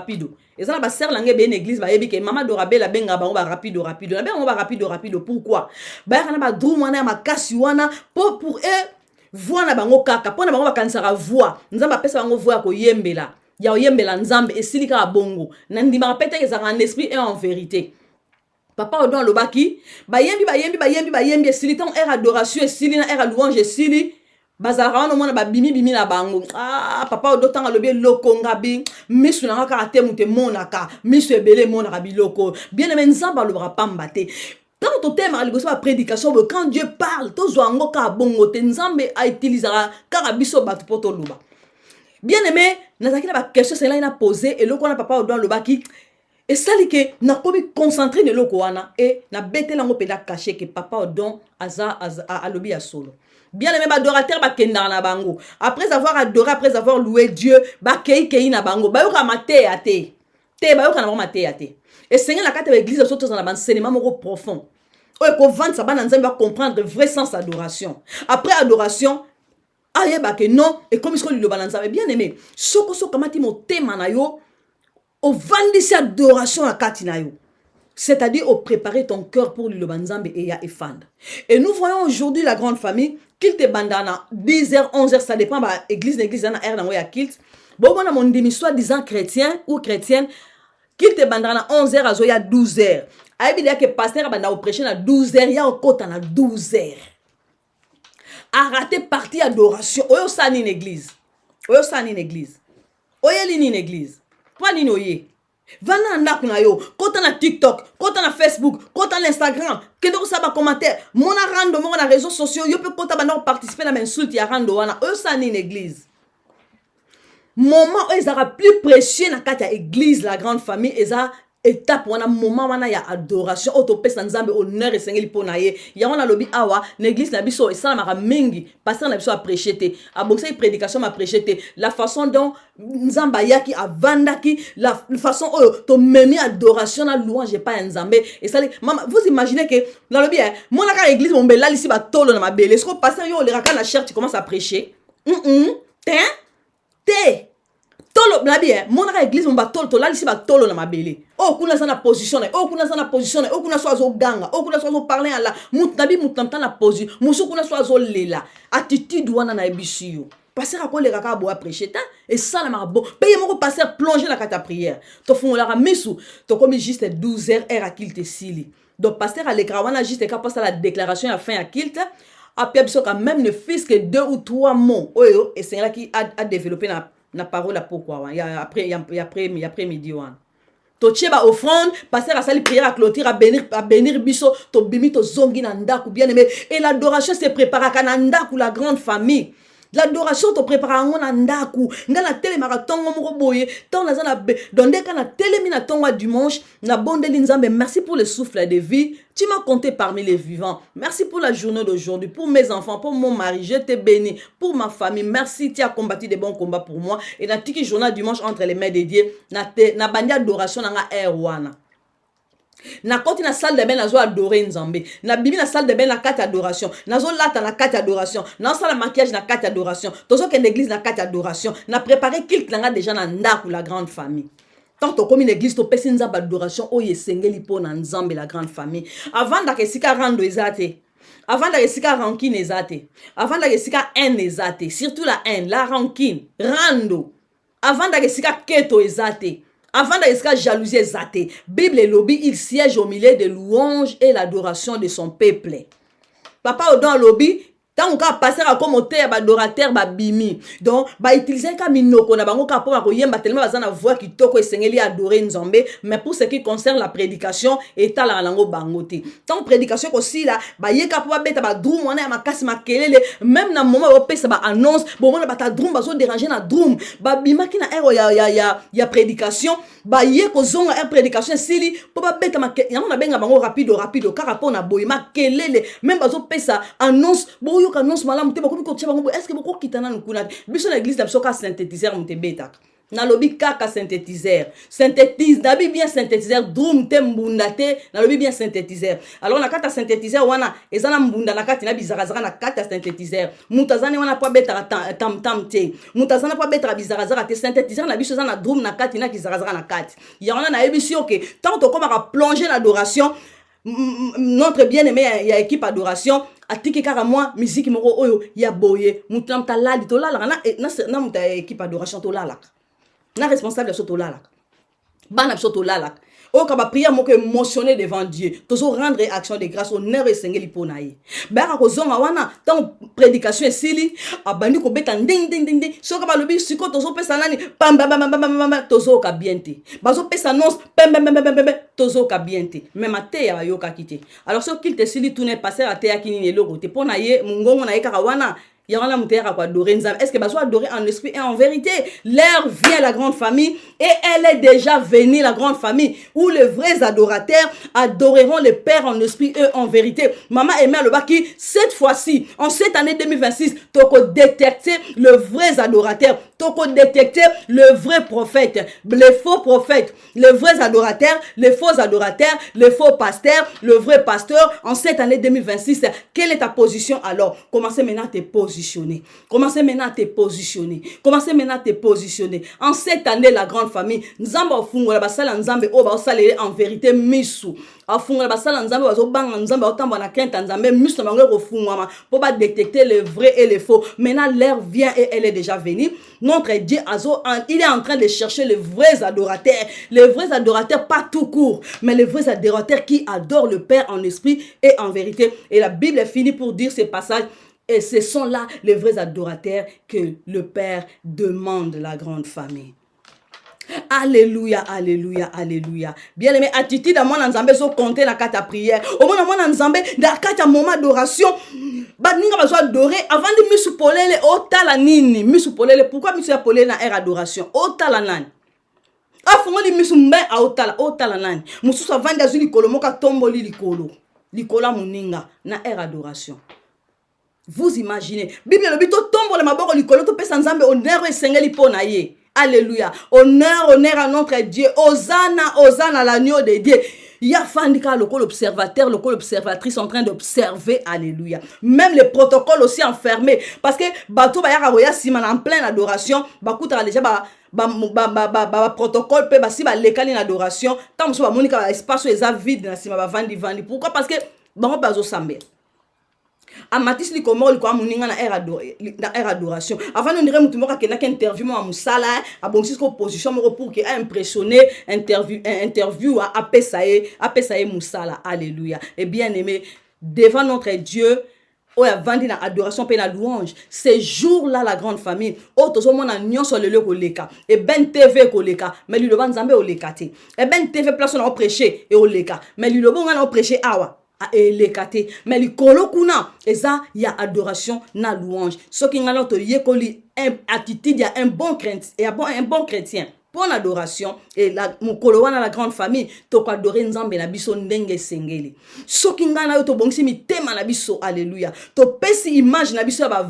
et ça ba ser langue ben église ba yebi ke mama dorabe la benga bango ba rapido na benga ba rapido pourquoi ba kana ba drum wana makasi wana pour eux voix na bango kaka pona bango ba kansara voix nzamba pesa bango voix ko yembela ya oyembela nzambe esilika bongo na ndima pete ke za en esprit et en vérité. Papa Odon lobaki ba yembi esiliton air adoration esili na air louange esili bazara no mona ba bimi na bango ah papa Odon tanga lobi lokonga bi misu na ka te mute monaka misu ebele monaka biloko bien aimé nzamba lobra pamba te Quand on t'aime à la prédication, quand Dieu parle, tout zoango ka bongo te nzambe a utilisé karabiso batu poto luba. Bien aimé, nazaki na ba question c'est là il a posé et le qu'on a papa au le baki et ça li que na komi concentré de loko wana et na bete lango peda caché que papa au don aza alobi ya solo. Bien aimé adorateur ba kenda na bango. Après avoir adoré, après avoir loué Dieu, ba kei na bango, ba yoka mate ate. Te ba yoka na mate ate. Et Seigneur la carte de l'église surtout dans la enseignement moko profond. Oye ko vendre ça ba nzambe va comprendre le vrai sens adoration. Après adoration, aye ba que non et comme ce que le balance bien aimé. Soko kamati mo tema na yo, o vendre cette adoration à katina yo. C'est-à-dire au préparer ton cœur pour le banzambe et ya efand. Et nous voyons aujourd'hui la grande famille qu'il te bandana 10h 11h ça dépend ba église na air na ya kilt. Bon moi na mon demi soit disant chrétien ou chrétienne qu'il te bandana 11h à zoya 12h. Aïe bien que pasteur banda au prêcher na 12h ya au côté na 12h. Arrêtez partie adoration. Oyo sani une église. Oyo sani une église. Oyo lini une église. Pas ni noye. Vana ndaku na yo. Kota na TikTok, kota na Facebook, kota na Instagram. Kendo ko saba commentaire. Mona rando mo na réseaux sociaux. Yo peut kota banda participer na insulte ya rando wana. Oyo sani une église. Moment où ils aura plus précieux na kata église la grande famille eza étape wana moment wana ya adoration autopesa nzambe honneur et sengeli pona ye ya wana lobi awa l'église na biso esala mara mingi pasteur na biso a prêcher te a boxer prédication ma prêcher te la façon dont nzamba yaki avandaki la façon to memi adoration na louange pas nzambe et ça maman vous imaginez que na lobi mon aka église mon bela lisi ba tolo na mabele est-ce que pasteur yo le raka na church commence à prêcher te tolo na bien mon aka église mon ba tolo to la lisi ba tolo na mabele. Oh, kuna sana position, oh kuna sana position, oh kuna soazo ganga, oh kuna soazo parler à la mutabi mutamta na position, musu kuna soazo lela. Attitude wana na ebisio. Passer à quoi les raka boa prêcher ta et ça la marabo. Paye mon passer plonger la kata prière. To fon la ramisu, to comme juste 12h heure à kilte sili. Donc passer à l'écran wana juste ka passer la déclaration à fin à kilte. Après biso quand même ne fils que 2 ou 3 mots. Oyo et c'est là qui a développé na parole à pourquoi. Il y a après midi wana. To tcheba offrande, passer à salir prière à clôture à bénir biso, to bimi to zongi na ndaku bien aimé. Et l'adoration se prépare à kanandaku la grande famille. L'adoration te prépare à na ndaku. Ngana tele maratongo moko boye, tant na zana donde kana tele mina tonga dimanche, na bonde linzambe. Merci pour le souffle de vie. Tu m'as compté parmi les vivants. Merci pour la journée d'aujourd'hui, pour mes enfants, pour mon mari. Je te bénis. Pour ma famille, merci. Tu as combattu des bons combats pour moi. Et na tiki journée dimanche entre les mains de Dieu, na bandi adoration na nga erwana. Na koti na salle de bain nazo adorer nzambe. Na bibi na salle de bain na kati adoration. Nazo lata na kati adoration. Na sala maquillage na kati adoration. Tozo ke l'église na kati adoration. Na préparer kilt nga déjà na ndaku la grande famille. Tant to comme une église to pesi nzamba adoration o yesengeli po na nzambe la grande famille. Avant da kesika rando ezate. Avant da kesika rancune ezate. Avant da kesika haine ezate. Surtout la haine, la rancune, rando. Avant da kesika keto ezate. Avant de jalousie exatée, Bible et lobby, il siège au milieu de louanges et l'adoration de son peuple. Papa Odon lobby, tant qu'on passer à commenter à adorateur bimi. Donc, utiliser comme minoko na bango ka pour yemba tellement bazana voix qui toko esengeli adorer nzambe, mais pour ce qui concerne la prédication et ta la lango bangote. Tant prédication aussi là, yeka pour beta ba drum wana ya makasi makelele, même na moment où pesa ba annonce, bon mona ba ta drum bazo déranger na drum, bima ki na ero ya prédication, yeko zonga un prédication sili pour ba beta makelele, na benga bango rapido car rapport na boyima kelele, même bazo pesa annonce bo annonce malamu te bakomi ko tsheba ngo est-ce que boko kitana nkuna biso na église na biso ka synthétiseur mutebeta na lobi kaka synthétiseur synthétise dabi bien synthétiseur drum te mbunda te na lobi bien synthétiseur alors na kata synthétiseur wana ezana mbunda na kati na bizarazara na kata synthétiseur mutazani wana po beta tam te mutazana po beta bizarazara te synthétiseur na biso ezana drum na kati na kizarazara na kati ya wana na ebisi OK tant to koma ka plonger l'adoration. Notre bien-aimé il y a équipe adoration atiki kaka moi musique moko oyo ya boye mutam talali to lala na muta équipe adoration to lala na responsable so to lala bana so to lala Oh, quand ma prière m'a émotionné devant Dieu. Toujours rendre action de grâce au nerf et sengeli ponaye. Bera kozonga wana, tant prédication et sili, abandi ko beta ding ding ding ding. So ka balobi siko tozo pesa nani, pam bam bam bam bam bam tozo ka biente. Bazo pesa annonce, pam bam bam bam bam tozo ka biente. Mais mate ya yoka kite. Alors so qu'il te sili tout n'est passé à te yakini ne logo te ponaye mungongo na yeka wana. Est-ce que va adorer en esprit et en vérité? L'heure vient, la grande famille, et elle est déjà venue, la grande famille, où les vrais adorateurs adoreront le Père en esprit et en vérité. Maman Aimé Alobaki, cette fois-ci, en cette année 2026, toko détecter le vrai adorateur, toko détecter le vrai prophète, les faux prophètes, les vrais adorateurs, les faux adorateurs, les faux pasteurs, le vrai pasteur. En cette année 2026, quelle est ta position alors? Commencez maintenant à te positionner. Commencez maintenant à te positionner. Commencez maintenant à te positionner. En cette année, la grande famille, Nzamba ofungola basala Nzambe o ba salé en vérité misu. Afungola basala Nzambe bazo banga Nzambe otamba na kenta Nzambe misu bango ofungwama pour pas détecter le vrai et le faux. Maintenant l'heure vient et elle est déjà venue. Notre Dieu il est en train de chercher les vrais adorateurs. Les vrais adorateurs pas tout court, mais les vrais adorateurs qui adorent le Père en esprit et en vérité. Et la Bible est finie pour dire ce passage. Et ce sont là les vrais adorateurs que le Père demande de la grande famille. Alléluia, alléluia, alléluia. Bien aimé, attitude à moi dans Nzambe so compter na kata prière. Au moins dans Nzambe dans kata moment d'adoration. Ba ninga bazo adorer avant de misu polele otala nini, misu polele. Pourquoi misu ya polele na air adoration? Otala nani? Afongoli misu mbe a otala nani. Mususu avandi azuli likolo moka tomboli likolo. Likola muninga na air adoration. Vous imaginez, Bible le bito tombe le maboko likolo to pesa Nzambe honneur et sengeli pona ye. Alléluia. Honneur à notre Dieu. Hosanna, Hosanna à l'agneau de Dieu. Il y a Fandika, le col observateur, le col observatrice en train d'observer. Alléluia. Même les protocoles aussi enfermés. Parce que bateau bayaka roya siman en pleine adoration, bakuta déjà protocole pe basi ba lekali en adoration. Tant so ba monika espace eza vide na sima ba vandi. Pourquoi? Parce que bango bazo sambe. Amatis li komor li kwa muninga na air adoration. Avant de dire mutu moka kena interview mo musala a bonsis ko position mo pour que a impressionné interview a apesaye musala. Alléluia. Et bien aimé devant notre Dieu o ya vandi na adoration pe na louange. Ces jours-là la grande famille o tozo mona nyonso lelo ko leka et ben TV ko leka mais li lo banzambe o lekate. Et ben TV place on a prêcher et o leka mais li lo bonga na prêcher awa. Elekate mais li kolo kuna eza ya adoration na louange ce qui ngalo to yekoli attitude ya un bon chrétien pour l'adoration et la mukolo wana la grande famille to ko adorer Nzambe na biso ndenge sengeli ce qui ngana yo to bongisi mitema na biso. Alléluia. To pesi image na biso ba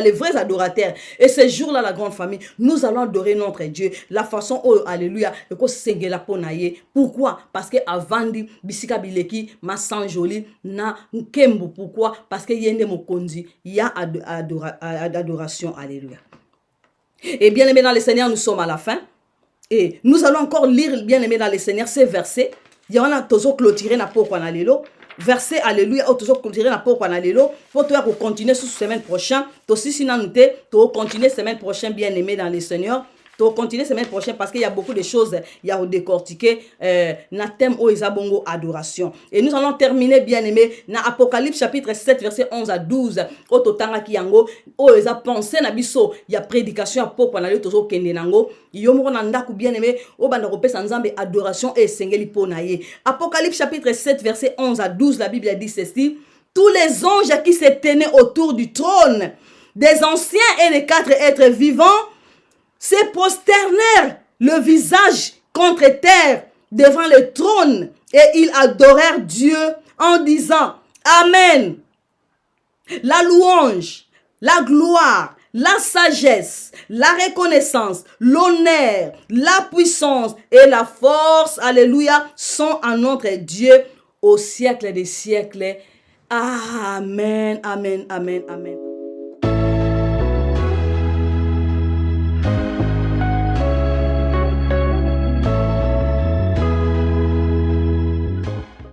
les vrais adorateurs et ces jours-là la grande famille nous allons adorer notre Dieu la façon oh alléluia et ko sengela ponaye. Pourquoi? Parce que avandi bisika bileki ma sanjoli na nkembo. Pourquoi? Parce que yende mokonzi ya adoration. Alléluia. Et bien aimé dans le Seigneur, nous sommes à la fin. Et nous allons encore lire, bien aimé dans le Seigneur, ces versets. Il y en a toujours clôturé na pour qu'on a lelo. Verset alléluia, toujours clôturé na pour qu'on a lelo. Pour toi continuer sur semaine prochaine. Toi aussi si nous te continuer semaine prochaine, bien aimé dans le Seigneur. To continuer semaine prochaine parce qu'il y a beaucoup de choses il y a à décortiquer na thème o bongo adoration. Et nous allons terminer bien aimé na Apocalypse chapitre 7 verset 11 à 12 o totanga ki yango o eza penser na biso ya prédication ya poko na le tozo kende nango yo moko na ndaku bien aimé o banda ko pesa Nzambe adoration et sengeli pona ye. Apocalypse chapitre 7 verset 11 à 12 la Bible dit ceci: tous les anges qui se tenaient autour du trône, des anciens et les 4 êtres vivants se prosternèrent le visage contre terre devant le trône et ils adorèrent Dieu en disant Amen. La louange, la gloire, la sagesse, la reconnaissance, l'honneur, la puissance et la force, alléluia, sont à notre Dieu au siècle des siècles. Amen, amen, amen, amen.